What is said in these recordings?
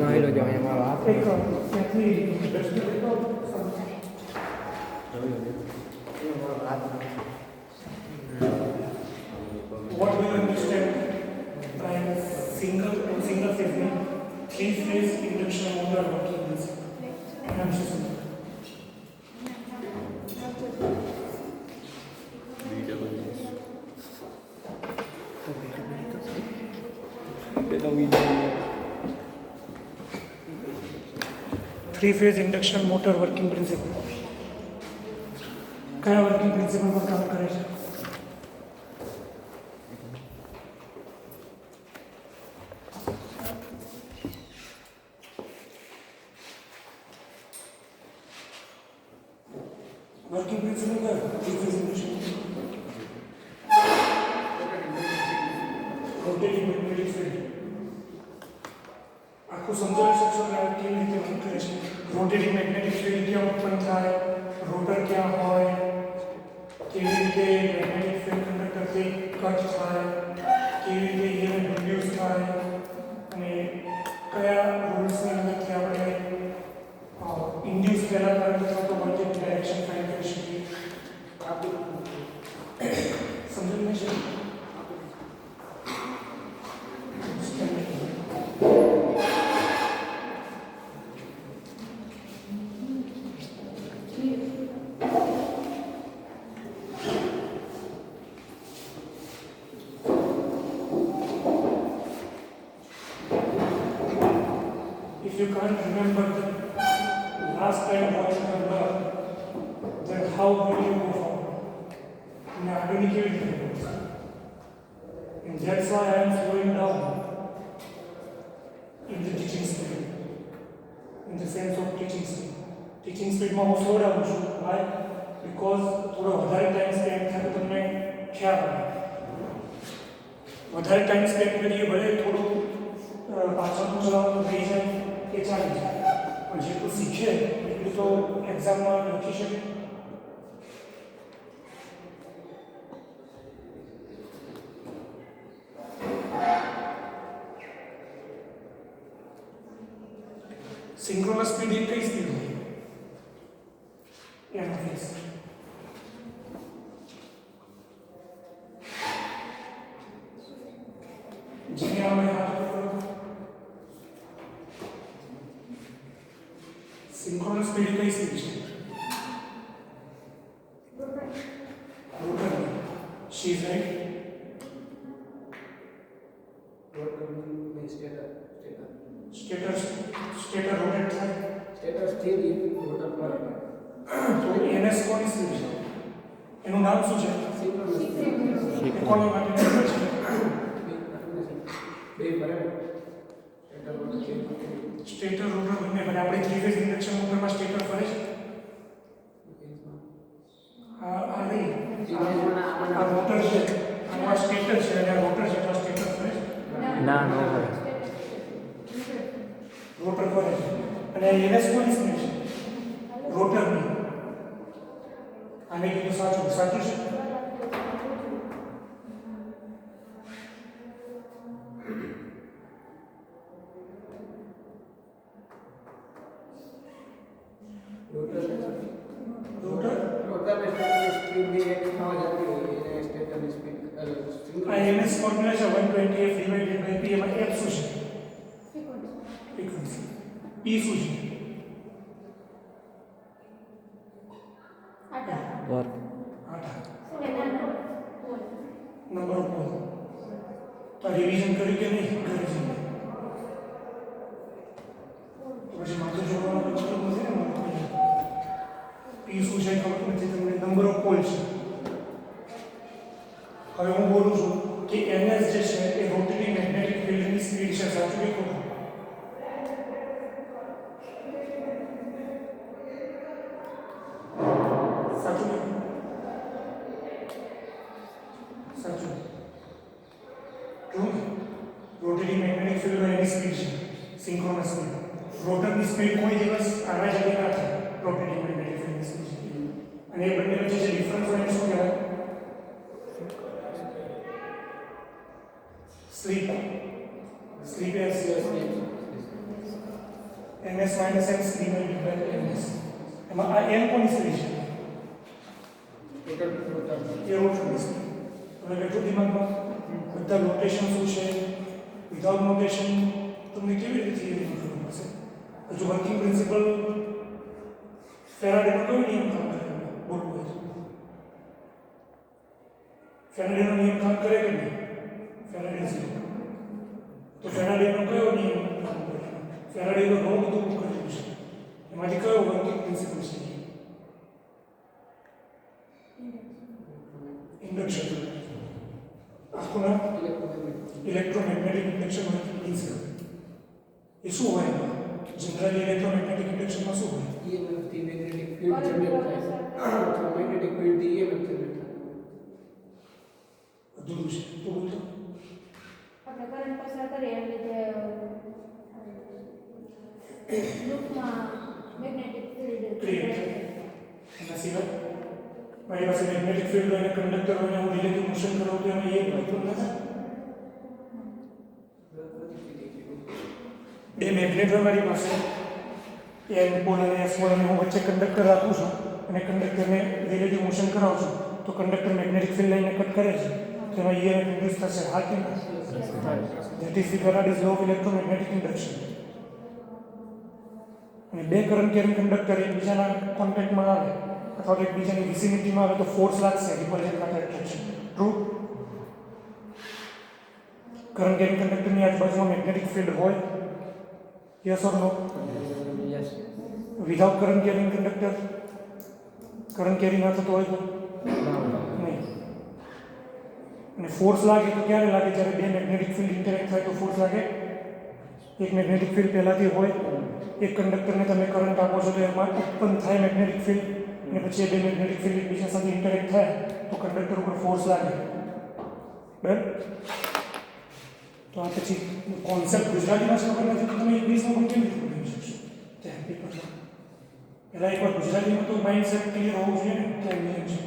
આવેલો જો અહીંયા મારો હાથ એક ત્યાંથી દ્રષ્ટિ તો મારો હાથ what do you understand by single phase में 3 phase induction motor working principle नाम से समझो three phase induction motor working principle क्या वर्किंग प्रिंसिपल पर काम करे છે वर्किंग प्रिंसिपल क्या three phase induction rotating magnetic field आपको समझाવી શકશો કે આ કેવી રીતે વર્ક કરે છે રોટેટિંગ મેગ્નેટિક ફીલ્ડ ક્યાં ઉત્પન્ન થાય રોટર ક્યાં હોય કેવી રીતે મેગ્નેટિક ફીલ્ડ કંડક્ટરથી કટ થાય કેવી રીતે EMF ઇન્ડ્યુસ થાય અને કયા રૂલ્સની મદદથી આપણે ઇન્ડ્યુસ પહેલા કરંટ અથવા તો વોલ્ટેજ ડાયરેક્શન ફાઇન્ડ કરી શકીએ સમજણ નહીં છે If you can't remember the last time what you have learned, then how will you go forward? And that's why I am slowing down in the teaching speed, in the sense of teaching speed. Teaching speed માં હું slow down છું. Why? Because થોડો વધારે time spend થાય તો તમને ખ્યાલ આવે વધારે ટાઈમ સ્પેન્ડ કરીએ ભલે થોડું પાછળનું ચલાવવાનું થઈ જાય એ ચાલી જાય પણ જેટલું શીખે એટલું તો એક્ઝામમાં લખી શકે સિંક્રોનસ સ્પીડ એ કઈ સ્પીડ હોય એના ફેસ જેને આપણે હાથ સિંક્રોનસ સ્પીડ કઈ સ્પીડ છે રોટર શી ઇઝ રાઈટ સ્ટેટર રોટેટ થાય સ્ટેટસ સ્થિર રોટર પર તો એનએસ કોની સ્પીડ છે એનું નામ શું છે કોની માટે છે બે બરાબર સ્ટેટર રોટર બંને બને આપણે થ્રી ફેઝ ઇન્ડક્શન મોટરમાં સ્ટેટર ફરે છે આ નહીં આ રોટર છે આ સ્ટેટર છે અને આ રોટર છે તો સ્ટેટર ફરે છે ના નો રોટર ફરે છે અને એનએસ કોની સ્પીડ છે રોટરની આને કીધું સાચું સાચું છે IMS formula છે 120F divided by P એમાં F શું છે ફ્રીક્વન્સી P શું છે વર્ક નંબર ઓફ પોલ તો રિવિઝન કરી કે નહીં કરી છે તો પછી માથું જોડવાનો મતલબ નથી ને P શું છે ખબર નથી તમને નંબર ઓફ પોલ છે હવે હું બોલું છું કે NS જે છે એ રોટેટિંગ મેગ્નેટિક ફિલ્ડની સ્પીડ છે સાચું કે ખોટું સાચું સાચું રોટેટિંગ મેગ્નેટિક ફિલ્ડ એની સ્પીડ છે સિંક્રોનસ સ્પીડ રોટરની સ્પીડ કોઈ દિવસ આના જેવી ના થાય રોટેટિંગ મેગ્નેટિક ફિલ્ડની સ્પીડ અને એ બંને વચ્ચે જે ડિફરન્સ હોય શું કહેવાય slip slip ns minus x divided by ns. એમાં આ n કોની સિરીઝ છે? એ રોટેશન. હવે બેઠો દિમાગમાં બધા રોટેશન શું છે, વિધાઉટ રોટેશન તમને કેવી રીતે થિયરી ખબર પડશે? હજુ વર્કિંગ પ્રિન્સિપલ ફેરાડેનો કયો નિયમ કામ કરે? બોલવું હોય તો ફેરાડેનો નિયમ કામ કરે કે નહીં? ફેરાડેઝ લો. તો ફેરાડેનો કયો નિયમ કામ કરે? ફેરાડેનો ઘણું બધું કરેલું છે. એમાંથી કયો વર્કિંગ પ્રિન્સિપલ છે? ઇન્ડક્શન. આખું નામ ઇલેક્ટ્રોમેગ્નેટિક ઇન્ડક્શન વર્કિંગ પ્રિન્સિપલ. એ શું હોય? જનરલી ઇલેક્ટ્રોમેગ્નેટિક ઇન્ડક્શનમાં શું હોય? EMF થી મેગ્નેટિક ફીલ્ડ જનરેટ થાય અથવા મેગ્નેટિક ફીલ્ડ થી EMF જનરેટ થાય. અધૂરું છે તો બોલતો. આપણે કરંટ પસાર કરીએ એમ લીધે લૂપમાં મેગ્નેટિક ફિલ્ડ ક્રિએટ થાય. એના સિવાય મારી પાસે મેગ્નેટિક ફિલ્ડ હોય અને કંડક્ટર હોય અને હું રિલેટિવ મોશન કરું તો એમાં એ વાંધો ન થાય. બે મેગ્નેટ હોય મારી પાસે, એન પોલ અને એસ પોલ, અને હું વચ્ચે કંડક્ટર રાખું છું અને કંડક્ટરને રિલેટિવ મોશન કરાવું છું તો કંડક્ટર મેગ્નેટિક ફિલ્ડ લાઈને કટ કરે છે તો એમાં EMF ઇન્ડ્યુસ થશે. હા કે ના? That is the Faraday's law of electromagnetic induction. અને બે કરંટ કેરિંગ કંડક્ટર એકબીજાના કોન્ટેક્ટમાં આવે અથવા તો એકબીજાની વિસિનિટીમાં આવે તો ફોર્સ લાગશે, રિપલ્શન કાં એટ્રેક્શન. ટ્રુ? કરંટ કેરિંગ કંડક્ટરની આજુબાજુમાં મેગ્નેટિક ફિલ્ડ હોય? Yes or no? Yes. Without current carrying conductor current carry ના થતો હોય તો નહીં. અને ફોર્સ લાગે તો ક્યારે લાગે? જ્યારે બે મેગ્નેટિક ફિલ્ડ ઇન્ટરેક્ટ થાય તો ફોર્સ લાગે. એક મેગ્નેટિક ફિલ્ડ પહેલાંથી હોય, એક કંડક્ટરને તમે કરંટ આપો છો તો એમાં ઉત્પન્ન થાય મેગ્નેટિક ફિલ્ડ, અને પછી એ બે મેગ્નેટિક ફિલ્ડ એકબીજા સાથે ઇન્ટરેક્ટ થાય તો કંડક્ટર ઉપર ફોર્સ લાગે. બરાબર? તો આ પછી કોન્સેપ્ટ ગુજરાતીમાં જ ખબર નથી તો તમે ઇંગ્લિશમાં પણ કેવી રીતે બોલી શકશો? ત્યાં પેપરમાં પહેલાં એકવાર ગુજરાતીમાં તો માઇન્ડસેટ ક્લિયર હોવું જોઈએ ને કે નિયમ છે.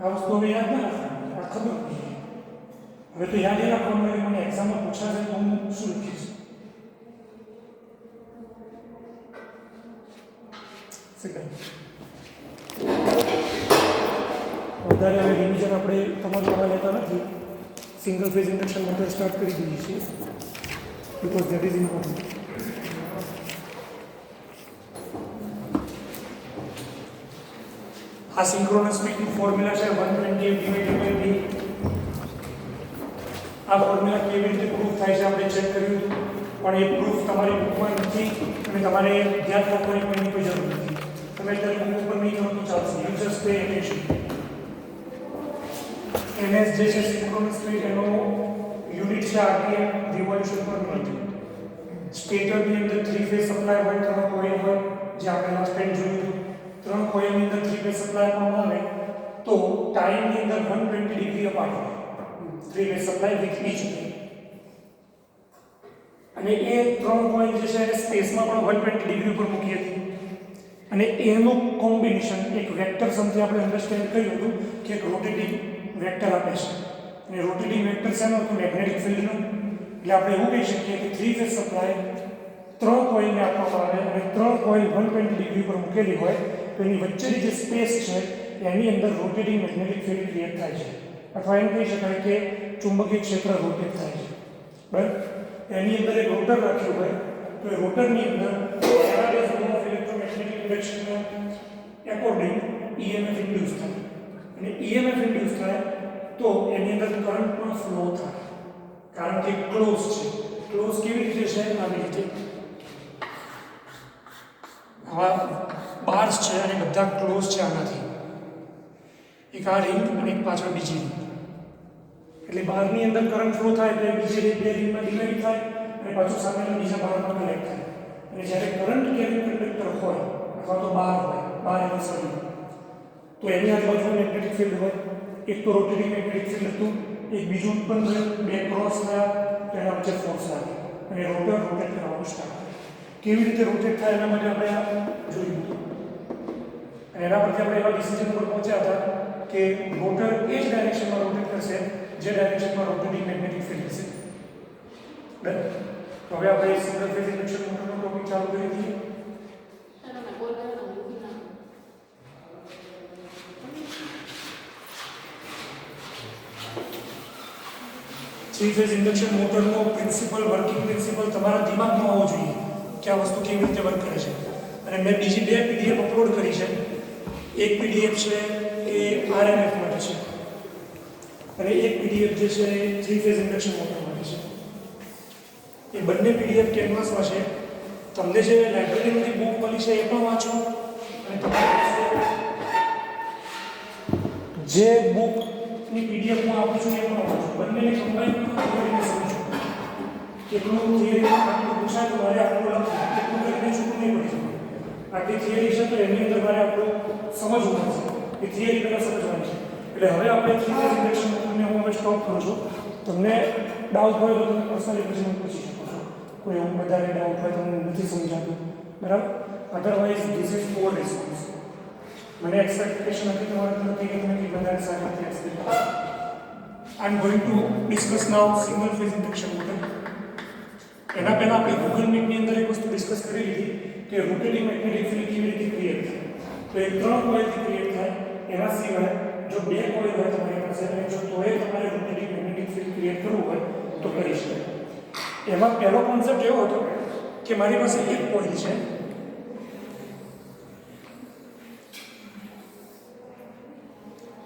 આ વસ્તુ હવે યાદ ના રાખવાની, આ ખબર નથી. હવે તો યાદ એ રાખવાનું હોય મને એક્ઝામમાં પૂછાશે તો હું શું લખીશ. વધારે હવે રિવિઝન આપણે તમારા લેતા નથી. Single phase induction motor start કરી દઈએ છીએ બીકોઝ દેટ ઇઝ ઇમ્પોર્ટન્ટ. આ સિંક્રોનસ સ્પીડની ફોર્મ્યુલા છે 120 ડિવાઇડેડ બાય b. આ ફોર્મ્યુલા કેવી રીતે પ્રૂફ થાય છે આપણે ચેક કર્યું, પણ એ પ્રૂફ તમારી બુકમાં નથી અને તમારે ધ્યાન રાખવાની પણ કોઈ જરૂર નથી. તમે અત્યારે બુક ઉપર નહીં કરો તો ચાલશે. You just pay attention. ns જે છે સિંક્રોનસ સ્પીડ, એનો યુનિટ છે rpm, રિવોલ્યુશન પર મિનિટ. સ્ટેટરની અંદર 3 ફેઝ સપ્લાય હોય, 3 કોઇલ હોય, જે આપણે લાસ્ટ ટાઈમ જોયું. 3 કોઇલની અંદર 3 ફેઝ સપ્લાય આપવામાં આવે તો ટાઈમની અંદર 120 ડિગ્રી અપાર્ટ હોય 3 ફેઝ સપ્લાય વિથ ઈચ. અને એ 3 કોઇલ જે છે એને સ્પેસમાં પણ 120 ડિગ્રી ઉપર મૂકી હતી અને એનું કોમ્બિનેશન એક વેક્ટર સમથી આપણે અન્ડરસ્ટેન્ડ કર્યું હતું કે એક રોટેટિંગ વેક્ટર આપે છે. અને રોટેટિંગ વેક્ટર શેનો હતો? મેગ્નેટિક ફિલ્ડનો. એટલે આપણે એવું કહી શકીએ કે 3 ફેઝ સપ્લાય 3 કોઇલને આપવામાં આવે અને 3 કોઇલ 120 ડિગ્રી પર મૂકેલી હોય તો એની વચ્ચેની જે સ્પેસ છે એની અંદર રોટેટિંગ મેગ્નેટિક ફિલ્ડ ક્રિએટ થાય છે, અથવા એમ કહી શકાય કે ચુંબકીય ક્ષેત્ર રોટેટ થાય છે. બરાબર? એની અંદર એક રોટર રાખ્યું હોય તો એ રોટરની અંદર ફેરાડેઝ લો ઓફ ઇલેક્ટ્રોમેગ્નેટિક ઇન્ડક્શનના એકોર્ડિંગ EMF ઇન્ડ્યુસ થાય. અને EMF ઇન્ડ્યુસ થાય તો એની અંદર કરંટનો ફ્લો થાય, કારણ કે ક્લોઝ છે. ક્લોઝ કેવી રીતે છે? આવી રીતે આવા બાર્સ છે અને બધા ક્લોઝ છે આનાથી. એક આ રિંગ અને એક પાછળ બીજી રિંગ. એટલે બહારની અંદર કરંટ ફ્લો થાય એટલે બીજી બે રિંગમાં ડિવાઈડ થાય અને પાછું સામેના બીજા બારમાં કનેક્ટ થાય. અને જ્યારે કરંટ કેરિંગ કંડક્ટર હોય અથવા તો બાર હોય, બાર એની સળી, તો એની આજુબાજુ મેગ્નેટિક ફિલ્ડ હોય. એક તો રોટેટિંગ મેગ્નેટિક ફિલ્ડ હતું, એક બીજું ઉત્પન્ન થયું, બે ક્રોસ થયા તો એના વચ્ચે ફોર્સ લાગે અને રોટર રોટેટ કરવાનું સ્ટાર્ટ થાય. કેવી રીતે રોટેટ થાય એના માટે આપણે આ જોયું હતું અને એના પરથી આપણે એવા ડિસિઝન ઉપર પહોંચ્યા હતા કે રોટર એ જ ડાયરેક્શનમાં રોટેટ કરશે જે ડાયરેક્શનમાં રોટેટિંગ મેગ્નેટિક ફિલ્ડ હશે. બરાબર? તો હવે આપણે સિંગલ ફેઝ ઇન્ડક્શન મોટરનો ટોપિક ચાલુ કરી દઈએ. થ્રી ફેઝ ઇન્ડક્શન મોટરનો પ્રિન્સિપલ વર્કિંગ પ્રિન્સિપલ તમારા દિમાગમાં હોવો જોઈએ કે આ વસ્તુ કેવી રીતે વર્ક કરે છે. અને મેં બીજી 2 PDF અપલોડ કરી છે. એક PDF છે એ RMF માટે છે અને એક PDF જે છે એ થ્રી ફેઝ ઇન્ડક્શન મોટર માટે છે. એ બંને PDF કેનવાસમાં છે. તમને જે લાઇબ્રેરીમાંથી બુક મળી છે એ પણ વાંચો અને તમારી જે બુકની PDF હું આપું છું એ પણ વાંચો. બંનેને કમ્બાઈન કરીને સમજો. કેટલું થિયરી આટલું પૂછાય તો મારે આટલું લખવું, કેટલું કરીને છૂટું નહીં પડી શકે. આટલી થિયરી છે તો એની અંદર મારે આપણું સમજવું પડશે. એ થિયરી પહેલાં સમજવાની છે. એટલે હવે આપણે થ્રી ફેઝ ઇન્ડક્શન મોટરને હું હવે સ્ટોપ કરું છું. તમને ડાઉટ હોય તો તમે પર્સનલી પછી મને પૂછી શકો છો. કોઈ એવું વધારે ડાઉટ હોય તમને નથી સમજાતું, બરાબર? Otherwise this is four response. મને એક્સપેક્ટેશન હતી તમારા તરફથી કે તમે કંઈક વધારે સારી રીતે એક્સપ્લેન કરો. I am going to discuss now single phase induction motor. એના પહેલાં આપણે ગૂગલ મીટની અંદર એક વસ્તુ ડિસ્કસ કરી લીધી કે રોટેટિંગ મેગ્નેટિક ફિલ્ડ કેવી રીતે ક્રિએટ થાય. તો એ 3 કોઇલથી ક્રિએટ થાય. એના સિવાય જો 2 કોઇલ હોય તમારી પાસે અને જો તોય તમારે રોટેટિંગ મેગ્નેટિક ફિલ્ડ ક્રિએટ કરવું હોય તો કરી શકાય. એમાં પહેલો કોન્સેપ્ટ એવો હતો કે મારી પાસે એક કોઇલ છે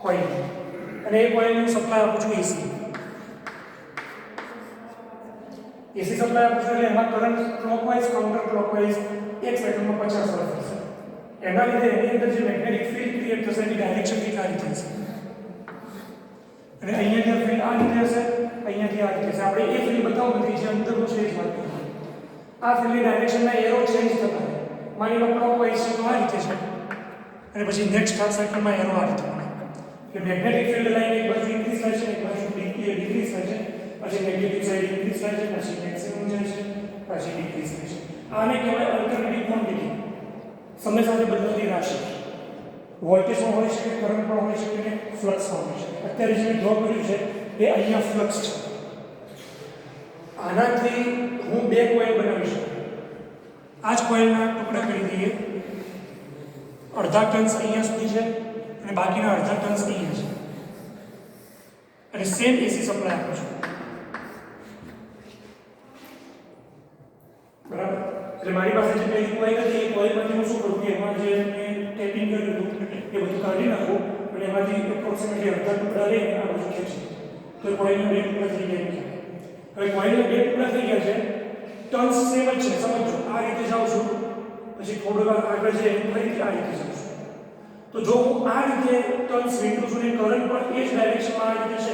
કોઇલ અને એ કોઇલને સપ્લાય આપું છું એસી સપ્લાય આપું છું એટલે એમાં કરંટ ક્લોકવાઇઝ કાઉન્ટર ક્લોકવાઇઝ એક સેકન્ડમાં 50 વોલ્ટ થશે. એના લીધે એની અંદર જે મેગ્નેટિક ફિલ્ડ ક્રિએટ થશે એની ડાયરેક્શન કંઈક આ રીતે હશે અને અહીંયાથી ફિલ્ડ આ રીતે હશે, અહીંયાથી આ રીતે હશે. આપણે એ ફિલ્ડ બતાવવું નથી, જે અંદરનું છે એ જ વાત કરીએ. આ ફિલ્ડની ડાયરેક્શનના એરો ચેન્જ થતા રહે. માની લો ક્લોકવાઇઝ છે તો આ રીતે છે અને પછી નેક્સ્ટ હાફ સાયકલમાં એરો આ રીતે મળે. એટલે મેગ્નેટિક ફિલ્ડ લાઈન એક બાજુ ઇન્ક્રીઝ થાય છે, એક બાજુ ડિક્રીઝ થાય છે, પછી નેગેટિવ સાઈડ ઇન્ક્રીઝ થાય છે, પછી મેક્સિમમ જાય છે, પછી ડિક્રીઝ થાય છે. આને કહેવાય અલ્ટરનેટિવ ક્વોન્ટિટી, સમય સાથે બદલાતી રાશિ. વોલ્ટેજ પણ હોઈ શકે, કરંટ પણ હોઈ શકે અને ફ્લક્સ પણ હોઈ શકે. અત્યારે જે ડ્રો કર્યું છે એ અહીંયા ફ્લક્સ છે. આનાથી હું 2 કોઇલ બનાવી શકું. આ જ કોઇલના ટુકડા કરી દઈએ. અડધા ટર્ન્સ અહીંયા સુધી છે અને બાકીના અડધા ટર્ન્સ અહીંયા છે અને સેમ એસી સપ્લાય આપું છું, બરાબર? એટલે મારી પાસે જે પહેલી કોઇલ હતી એ કોઇલમાંથી હું શું કરું કે એમાં જે મેં ટેપિંગ કર્યું હતું એ બધું કાઢી નાખું અને એમાંથી એપ્રોક્સિમેટલી અડધા ટુકડા લઈને આ બધું ખેંચું તો કોઇલના 2 ટુકડા થઈ ગયા. હવે કોઇલના 2 ટુકડા થઈ ગયા છે, ટર્ન્સ સેમ જ છે. સમજો, આ રીતે જાઉં છું, પછી થોડી વાર આગળ જઈએ ફરીથી આ રીતે જાઉં છું. તો જો હું આ રીતે ટર્ન્સ વિંડું છું ને કરંટ પણ એ જ ડાયરેક્શનમાં આ રીતે છે,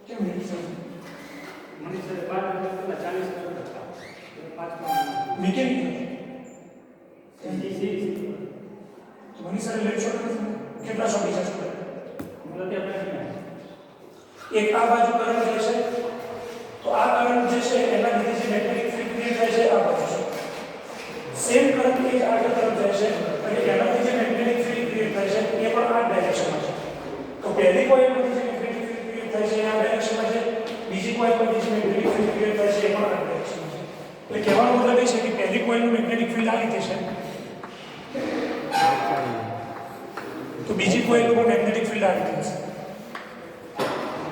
કેમ નહીં સર? મને સર 12 કલાક 40 કલાક 5 મિકેનિકલ એસી મને સર લેક્ચર કેટલા સમય છે સર? એક આ બાજુ કરંટ જે છે તો આ કરંટ જે છે એના લીધે જે મેગ્નેટિક ફિલ્ડ ક્રિએટ થાય છે આ બાજુ છે. સેમ કરંટ એ આગળ તરફ જાય છે અને એનાથી જે મેગ્નેટિક ફિલ્ડ ક્રિએટ થાય છે એ પણ આ ડાયરેક્શનમાં છે. તો પહેલી કોઇલમાંથી જે મેગ્નેટિક ફિલ્ડ ક્રિએટ થાય છે એ આ ડાયરેક્શનમાં છે, બીજી કોઇલમાંથી જે મેગ્નેટિક ફિલ્ડ ક્રિએટ થાય છે એ પણ આ ડાયરેક્શનમાં છે. એટલે કહેવાનો મતલબ એ છે કે પહેલી કોઇલનું મેગ્નેટિક ફિલ્ડ આ રીતે છે તો બીજી કોઇલનું પણ મેગ્નેટિક ફિલ્ડ આ રીતે છે.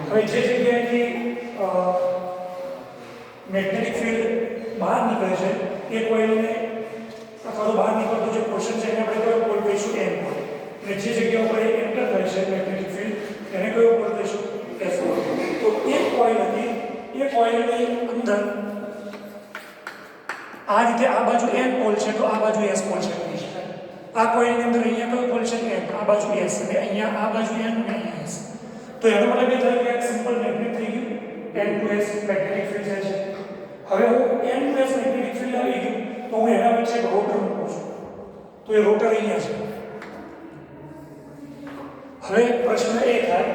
હવે જે જગ્યાએથી મેગ્નેટિક ફિલ્ડ બહાર નીકળે છે એ કોઇલને અથવા તો બહાર નીકળતો જે પોર્શન છે એને આપણે કયો પોલ કહીશું? N pole. અને જે જગ્યા ઉપર એન્ટર થાય છે મેગ્નેટિક ફિલ્ડ એને કયો પોલ કહીશું? S pole. તો એક કોઇલ હતી, એ કોઇલની અંદર આ રીતે આ બાજુ એન પોલ છે તો આ બાજુ એસ પોલ છે કહી શકાય. આ કોઇલની અંદર અહીંયા કયો પોલ છે? એન. આ બાજુ એસ અને અહીંયા આ બાજુ એન અને અહીંયા એસ. તો એનો મતલબ એ થાય કે એક સિમ્પલ મેગ્નેટ થઈ ગયું, n to s magnetic field જાય છે. હવે હું n to s magnetic field આવી ગયું તો હું એના વચ્ચે એક રોટર મૂકું છું. તો એ રોટર અહીંયા છે. હવે પ્રશ્ન એ થાય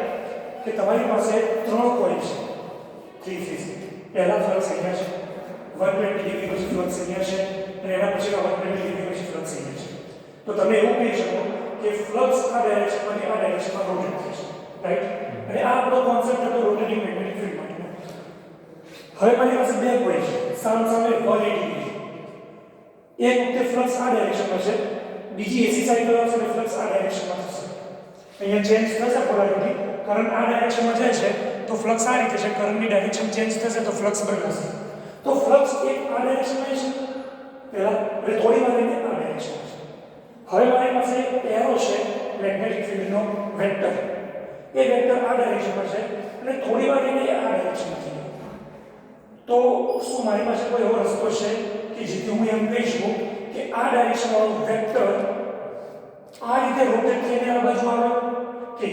કે તમારી પાસે 3 કોઇલ છે 3 ફેઝ. પહેલા ફ્લક્સ અહીંયા છે, 120 ડિગ્રી પછી ફ્લક્સ અહીંયા છે અને એના પછીના 120 ડિગ્રી પછી ફ્લક્સ અહીંયા છે. તો તમે એવું કહી શકો કે ફ્લક્સ આ ડાયરેક્શનમાંથી આ ડાયરેક્શનમાં રોટેટ થાય છે, રાઈટ? અને આ આપણો કોન્સેપ્ટ હતો રોટેટિંગ મેગ્નેટિક ફિલ્ડ માટેનો. હવે મારી પાસે 2 કોઇલ છે, સામે 180 ડિગ્રી. એક વખતે ફ્લક્સ આ ડાયરેક્શનમાં છે, બીજી એસી સાઈડ પર આવશે એટલે ફ્લક્સ આ ડાયરેક્શનમાં થશે. અહીંયા ચેન્જ થશે પોલારિટી કરંટ આ ડાયરેક્શનમાં જાય છે તો ફ્લક્સ આ રીતે છે, કરંટની ડાયરેક્શન ચેન્જ થશે તો ફ્લક્સ બદલાશે. તો ફ્લક્સ એક આ ડાયરેક્શનમાં છે પહેલા, એટલે થોડી વાર એને આ ડાયરેક્શનમાં છે. હવે મારી પાસે એક એરો છે મેગ્નેટિક ફિલ્ડનો વેક્ટર, એ વેક્ટર આ ડાયરેક્શનમાં છે અને થોડી વાર એને આ ડાયરેક્શનમાં છે. તો શું મારી પાસે કોઈ એવો રસ્તો છે કે જેથી હું એમ કહી શકું કે આ ડાયરેક્શનવાળું વેક્ટર આ રીતે રોટેટ થઈને આ બાજુ આવે, કે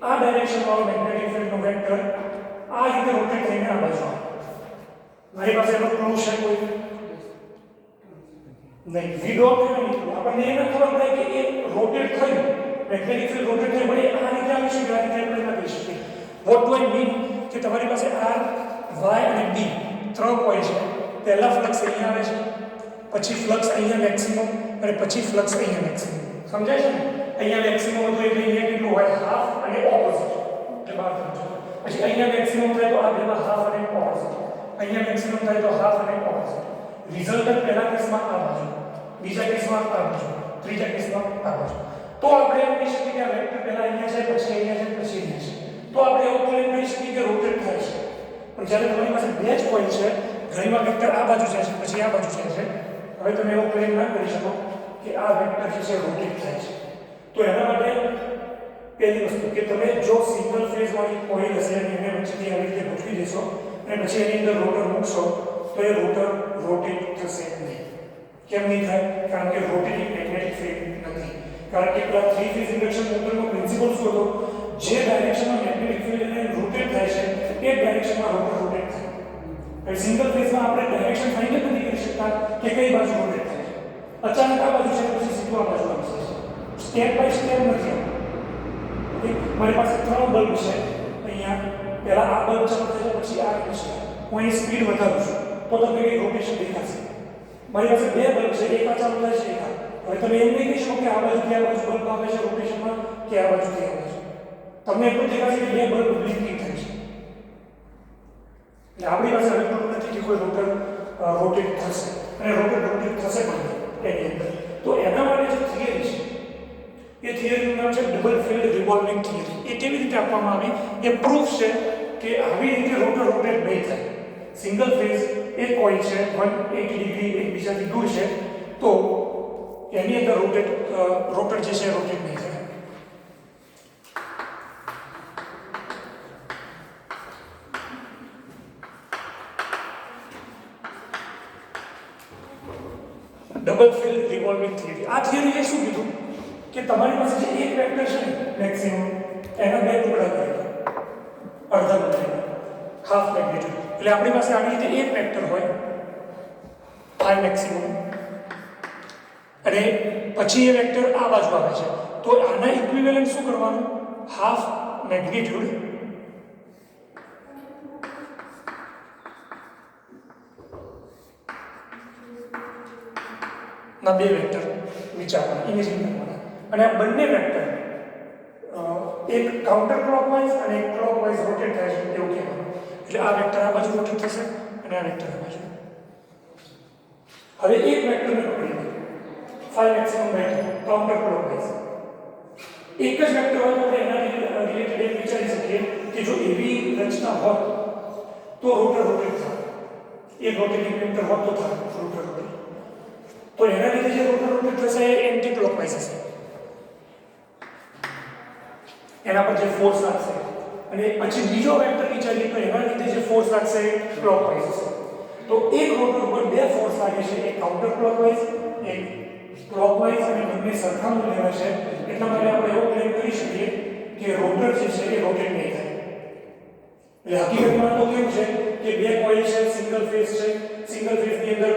આ ડાયરેક્શનવાળો મેગ્નેટિક ફિલ્ડનો વેક્ટર આ રીતે રોટેટ થઈને આ બાજુ આવે? મારી પાસે એનો પ્રૂફ છે કોઈ? નહીં. We don't have any proof. આપણને એ નથી ખબર પડે કે એ રોટેટ થયું, મેગ્નેટિક ફિલ્ડ રોટેટ થયું, પણ આ રીતે આવી શકે, આ રીતે આપણે ના કહી શકીએ. વોટ ડુ આઈ મીન કે તમારી પાસે આર, વાય અને ડી ત્રણ પોઈન્ટ છે. પહેલા ફ્લક્સ અહીંયા આવે છે, પછી ફ્લક્સ અહીંયા મેક્સિમમ અને પછી ફ્લક્સ અહીંયા મેક્સિમમ. સમજાય છે ને? અહીંયા મેક્સિમમ હતું એટલે અહીંયા કેટલું હોય? હાફ અને ઓપોઝિટ, એટલે બાર થશે. પછી અહીંયા મેક્સિમમ થાય તો આ બેમાં હાફ અને ઓપોઝિટ, અહીંયા મેક્સિમમ થાય તો હાફ અને ઓપોઝિટ. રિઝલ્ટન્ટ પહેલા કેસમાં આ બાજુ, બીજા કેસમાં આ બાજુ, ત્રીજા કેસમાં આ બાજુ. તો આપણે એમ કહી શકીએ કે આ વેક્ટર પહેલા અહીંયા છે, પછી અહીંયા છે, પછી અહીંયા છે. તો આપણે એવું ક્લેમ કરી શકીએ કે રોટેટ થાય છે. પણ જ્યારે તમારી પાસે બે જ પોઈન્ટ છે, ઘણીમાં વેક્ટર આ બાજુ જાય છે, પછી આ બાજુ જાય છે, હવે તમે એવો ક્લેમ ના કરી શકો કે આ વેક્ટર જે છે રોટેટ થાય છે. તો એના માટે પહેલી વસ્તુ કે તમે જો સિંગલ ફેઝ વાળી કોઇલ હશે અને એને વચ્ચેથી આવી રીતે ગોઠવી દેશો અને પછી એની અંદર રોટર મૂકશો તો એ રોટર રોટેટ થશે નહીં. કેમ નહીં થાય? કારણ કે રોટેટિંગ મેગ્નેટિક ફિલ્ડ નથી. કારણ કે પેલા 3 ફેઝ ઇન્ડક્શન મોટરનો પ્રિન્સિપલ શું હતો? જે ડાયરેક્શનમાં મેગ્નેટિક ફિલ્ડ એને રોટેટ થાય છે એ ડાયરેક્શનમાં રોટર રોટેટ થાય. હવે સિંગલ ફેઝમાં આપણે ડાયરેક્શન ફાઇન્ડ નથી કરી શકતા કે કઈ બાજુ રોટેટ થાય છે. અચાનક આ બાજુ છે પછી સીધું આ બાજુ આવી જશે. સ્ટેપ બાય સ્ટેપ નથી આવતું. મારી પાસે 3 બલ્બ છે અહીંયા, પહેલા આ બલ્બ ચાલુ થાય છે, પછી આ છે. હું એની સ્પીડ વધારું છું તો તમને એક રોટેશન દેખાશે. મારી પાસે 2 બલ્બ છે, એક આ ચાલુ થાય છે, એક આ. હવે તમે એમ નહીં કહી શકો કે આ બાજુથી આ બાજુ બલ્બ આવે છે રોટેશનમાં કે આ બાજુથી આ બાજુ. તમને એટલું દેખાશે કે 2 બલ્બ બ્લિંકિંગ થાય છે. એટલે આપણી પાસે હવે એટલું નથી કે કોઈ રોટર રોટેટ થશે અને રોટર રોટેટ થશે પણ એની અંદર. તો એના માટે જે થિયરી છે એ થિયરીનું નામ છે ડબલ ફિલ્ડ રિવોલ્વિંગ થિયરી. એ કેવી રીતે આપવામાં આવી? એ પ્રૂફ છે કે આવી રીતે રોટર રોટેટ નહીં થાય. સિંગલ ફેઝ એક કોઇલ છે 180 ડિગ્રી એકબીજાથી દૂર છે તો એની અંદર રોટર જે છે રોટેટ નહીં થાય. Double field revolving theory. આ થિયરી એ શું કીધું કે તમારી પાસે જે એક વેક્ટર છે મેક્સિમમ એના બે ટુકડા કરી દો, અડધા બદલી હાફ મેગ્નિટ્યુડ. એટલે આપણી પાસે આવી રીતે એક વેક્ટર હોય ફાઈ મેક્સિમમ અને પછી એ વેક્ટર આ બાજુ આવે છે તો આના ઇક્વિવેલન્ટ શું કરવાનું? હાફ મેગ્નિટ્યુડ ના બે વેક્ટર વિચારવાના, ઇમેજિન કરવાના. અને આ બંને વેક્ટર એક કાઉન્ટર ક્લોકવાઇઝ અને એક ક્લોકવાઇઝ રોટેટ થાય છે એવું કહેવાનું. એટલે આ વેક્ટર આ બાજુ રોટેટ થશે અને આ વેક્ટર આ બાજુ. હવે એક વેક્ટરને પકડીને phi maximum vector counter clockwise એક જ વેક્ટર હોય તો એના રિલેટેડ એક વિચારી શકીએ કે જો એવી રચના હોત તો રોટર રોટેટ થાય. એક રોટેટિંગ વેક્ટર હોત તો થાય રોટર રોટેટ. તો એના લીધે જે રોટર રોટેટ થશે એ એન્ટી ક્લોકવાઇઝ હશે. એના પર જે ફોર્સ લાગશે અને પછી બીજો વેક્ટર વિચારીએ તો એના લીધે જે ફોર્સ લાગશે એ ક્લોકવાઇઝ હશે. તો એક રોટર ઉપર બે ફોર્સ લાગે છે, એક કાઉન્ટર ક્લોકવાઇઝ એક ક્લોકવાઇઝ, અને બંને સરખા મૂલ્યના છે. એટલા માટે આપણે એવો ક્લેમ કરી શકીએ કે રોટર જે છે એ રોટેટ નહીં થાય. એટલે હકીકતમાં તો કેવું છે કે બે કોઇલ છે, સિંગલ ફેઝ છે, સિંગલ ફેઝની અંદર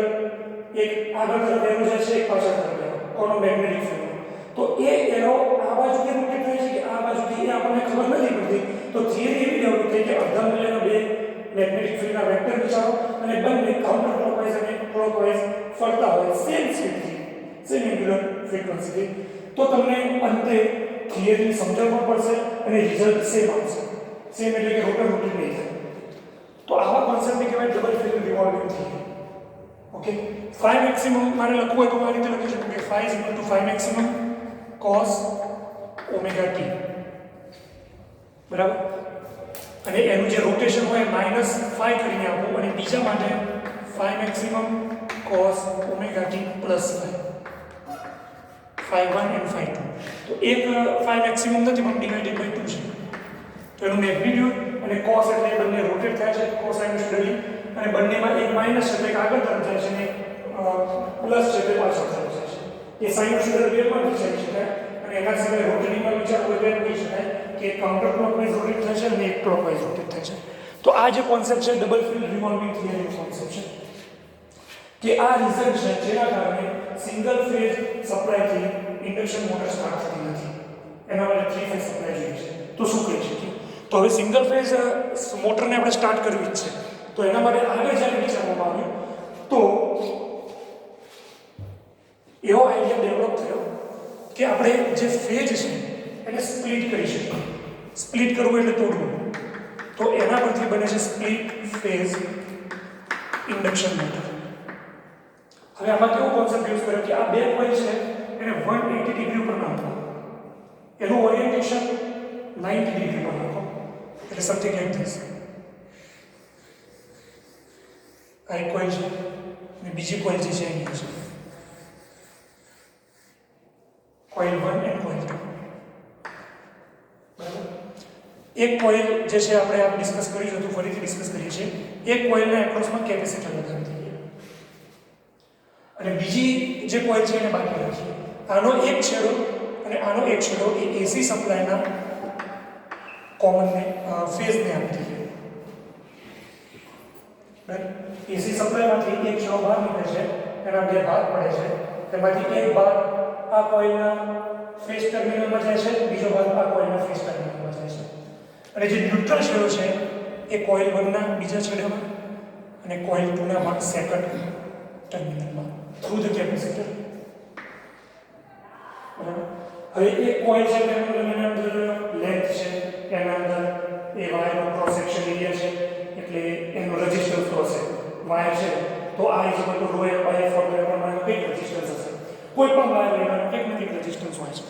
એક આગળ તરફ એરો જાય છે, એક પાછળ તરફ એરો, કોનો મેગ્નેટિક ફિલ્ડ. તો એ એરો આ બાજુથી રોટેટ થાય છે કે આ બાજુથી એ આપણને ખબર નથી પડતી. તો થિયરી એવી ડેવલપ થઈ કે અડધા મૂલ્યના બે મેગ્નેટિક ફિલ્ડના વેક્ટર વિચારો અને બંને કાઉન્ટર ક્લોકવાઇઝ અને ક્લોકવાઇઝ ફરતા હોય સેમ સ્પીડથી, સેમ એન્ગ્યુલર ફ્રીક્વન્સીથી. તો તમને અંતે થિયરી સમજવામાં પડશે અને રિઝલ્ટ સેમ આવશે. સેમ એટલે કે રોટર રોટેટ નહીં થાય. તો આવા કોન્સેપ્ટને કહેવાય double field revolving theory. Okay, phi maximum મારે લખવું હોય તો આ રીતે લખી શકું કે phi phi maximum cos omega t. બરાબર. અને એનું જે રોટેશન હોય -phi કરીને આપો અને બીજા માટે phi maximum cos omega t plus phi 1 and phi 2. તો એક phi maximum નથી પણ ડિવાઇડેડ બાય 2 છે. તો એનું મેગ્નીટ્યુડ અને cos એટલે બંને રોટેટ થાય છે કોસાઇનોસોઇડલી અને બંનેમાં એક માઇનસ છે એટલે આગળ તરફ જાય છે અને પ્લસ છે તે પાછળ તરફ જાય છે. એ સાઇનોસોઇડલ વેવમાં વિચારી શકાય અને એના સિવાય રોટેટિંગમાં વિચાર હોય તો એમ કહી શકાય કે કાઉન્ટર ક્લોકવાઇઝ રોટેટ થાય છે અને એક ક્લોકવાઇઝ રોટેટ થાય છે. તો આ જે કોન્સેપ્ટ છે ડબલ ફિલ્ડ રિવોલ્વિંગ થિયરીનો કોન્સેપ્ટ છે કે આ રીઝન છે જેના કારણે સિંગલ ફેઝ સપ્લાયથી ઇન્ડક્શન મોટર સ્ટાર્ટ થતી નથી. એના માટે 3 ફેઝ સપ્લાય જોઈએ છે. તો શું કરી શકીએ? તો હવે સિંગલ ફેઝ મોટરને આપણે સ્ટાર્ટ કરવી જ છે. તો એના માટે આગળ જ્યારે વિચારવામાં આવ્યું તો એવો આઈડિયા ડેવલપ થયો કે આપણે જે ફેઝ છે એને સ્પ્લિટ કરી શકીએ. સ્પ્લિટ કરવું એટલે તોડવું. તો એના પરથી બને છે સ્પ્લિટ ફેઝ ઇન્ડક્શન મોટર. હવે આમાં કેવો કોન્સેપ્ટ યુઝ કર્યો કે આ બે કોઇલ છે એને 180 ડિગ્રી ઉપર નાખો. એનું ઓરિએન્ટેશન 90 ડિગ્રી પર નાખો. એટલે સમથિંગ લાઈક ધીસ. આ એક કોઇલ છે અને બીજી કોઇલ જે છે અહીંયા છે. કોઇલ 1 અને કોઇલ 2. બરાબર. એક કોઇલ જે છે આપણે આ ડિસ્કસ કરીશું તો ફરીથી ડિસ્કસ કરીએ છીએ. એક કોઇલના એક્રોસમાં કેપેસિટર લગાવી દઈએ અને બીજી જે કોઇલ છે એને બાકી રાખીએ. આનો એક છેડો અને આનો એક છેડો એ એસી સપ્લાયના કોમનને ફેઝને આપી દઈએ. રાઈટ. એસી સપ્લાયમાંથી એક છેડો બહાર નીકળે છે, એના બે ભાગ પડે છે. તેમાંથી એક ભાગ આ કોઇલના ફેઝ ટર્મિનલમાં જાય છે, બીજો ભાગ આ કોઇલના ફેઝ ટર્મિનલમાં જાય છે. અને જે ન્યુટ્રલ છેડો છે એ કોઇલ 1 ના બીજા છેડામાં અને કોઇલ 2 ના સેકન્ડ ટર્મિનલમાં થ્રુ ધ કેપેસિટર. બરાબર. હવે એક કોઇલ છે તેના અંદર લેન્થ છે, એના અંદર એ વાયરનો ક્રોસ સેક્શન એરિયા છે એટલે એનો રેઝિસ્ટન્સ ક્રોસ વાયર છે. તો આ is equal to ρ L by F માં કંઈક રેઝિસ્ટન્સ હશે. કોઈ પણ વાયર લેવાનો કંઈક ને કંઈક રેઝિસ્ટન્સ હોય છે.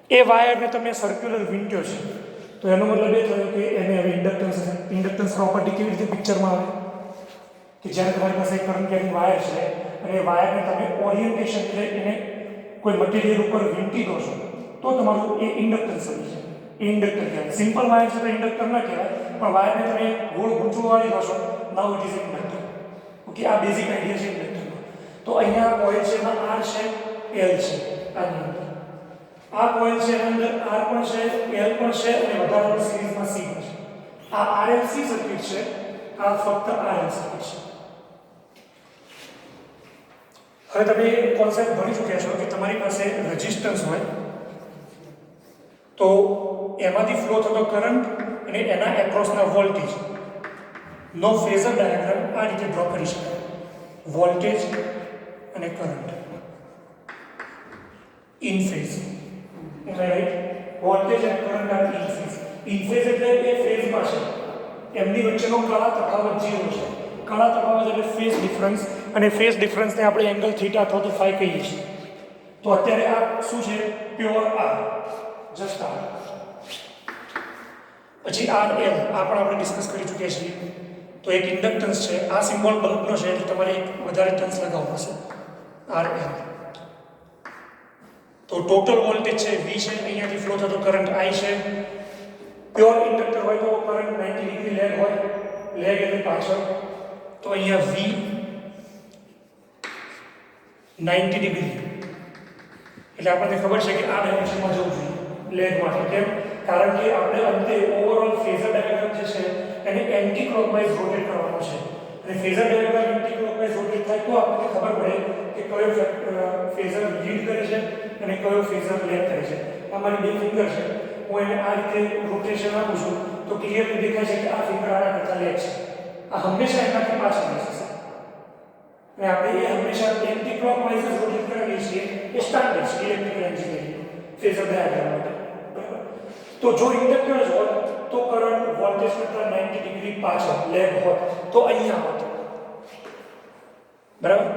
એ વાયરને તમે સર્ક્યુલર વીંટ્યો છે તો એનો મતલબ એ થયો કે એને હવે ઇન્ડક્ટન્સ છે. ઇન્ડક્ટન્સ પ્રોપર્ટી કેવી રીતે પિક્ચરમાં આવે કે જ્યારે તમારી પાસે એક કરંટ કેરિંગ વાયર છે અને એ વાયરને તમે ઓરિએન્ટેશન એટલે એને કોઈ મટીરિયલ ઉપર વીંટી દો છો તો તમારું એ ઇન્ડક્ટન્સ બની છે. એ ઇન્ડક્ટર કહેવાય. સિમ્પલ વાયર છે તો ઇન્ડક્ટર ના કહેવાય, પણ વાયરને તમે ગોળ ગૂંચવું વાળી દો છો નાઉ ઇટ ઇઝ ઇન્ડક્ટર. ઓકે, આ બેઝિક આઈડિયા છે ઇન્ડક્ટરનો. તો અહીંયા કોઇલ છે એમાં R છે, L છે. આની અંદર આ કોઇલ છે એના અંદર R પણ છે, L પણ છે અને વધારાની સિરીઝમાં C પણ છે. આ RLC સર્કિટ છે, આ ફક્ત RL સર્કિટ છે. હવે તમે કોન્સેપ્ટ ભણી ચૂક્યા છો કે તમારી પાસે રેઝિસ્ટન્સ હોય તો એમાંથી ફ્લો થતો કરંટ અને એના એક્રોસના વોલ્ટેજ નો ફેઝર ડાયાગ્રામ આ રીતે ડ્રો કરી શકાય. વોલ્ટેજ અને current in phase. Right. Voltage અને current are in phase. In phase એટલે એ ફેઝમાં છે, એમની વચ્ચેનો કળા તફાવત 0 છે. કળા તફાવત એટલે ફેઝ ડિફરન્સ અને ફેઝ ડિફરન્સને આપણે એંગલ θ અથવા તો ફાઈ કહીએ છીએ. તો અત્યારે આ શું છે? Pure R, just R. પછી આર એલ આ પણ આપણે ડિસ્કસ કરી ચૂક્યા છીએ. તો એક ઇન્ડક્ટન્સ છે, આ સિમ્બોલ બલ્બનો છે એટલે તમારે એક વધારે ટર્ન્સ લગાવવો પડશે. R L. તો ટોટલ વોલ્ટેજ છે V છે, અહીંયાથી ફ્લો થતો કરંટ I છે. પ્યોર ઇન્ડક્ટર હોય તો કરંટ 90 ડિગ્રી લેગ હોય, લેગ એટલે પાછળ. તો અહીંયા V 90 ડિગ્રી એટલે આપણને ખબર છે કે આ ડાયરેક્શનમાં જવું જોઈએ લેગ માટે. કેમ? કારણ કે આપણે અંતે ઓવરઓલ ફેઝર ડાયાગ્રામ જે છે એને એન્ટી ક્લોકવાઇઝ રોટેટ કરવાનો છે અને phasor diagram anti clockwise rotate થાય તો આપણને ખબર પડે કે કયો ફેઝર લીડ કરે છે અને કયો ફેઝર લેગ કરે છે. આ મારી બે ફિંગર છે, હું એને આ રીતે રોટેશન આપું છું તો ક્લિયરલી દેખાય છે કે આ ફિંગર આના કરતાં લેગ છે. આ હંમેશા એનાથી પાછળ રહેશે અને આપણે એ હંમેશા એન્ટી ક્લોકવાઇઝ રોટેટ કરીએ છીએ. એ સ્ટાન્ડર્ડ છે ઇલેક્ટ્રિકલ એન્જિનિયરિંગ ફેઝર ડાયાગ્રામ માટે. તો જો ઇન્ડક્ટર જ હોત તો કરંટ વોલ્ટેજ કરતાં 90 ડિગ્રી પાછળ લેગ હોત તો અહીંયા હોત. બરાબર.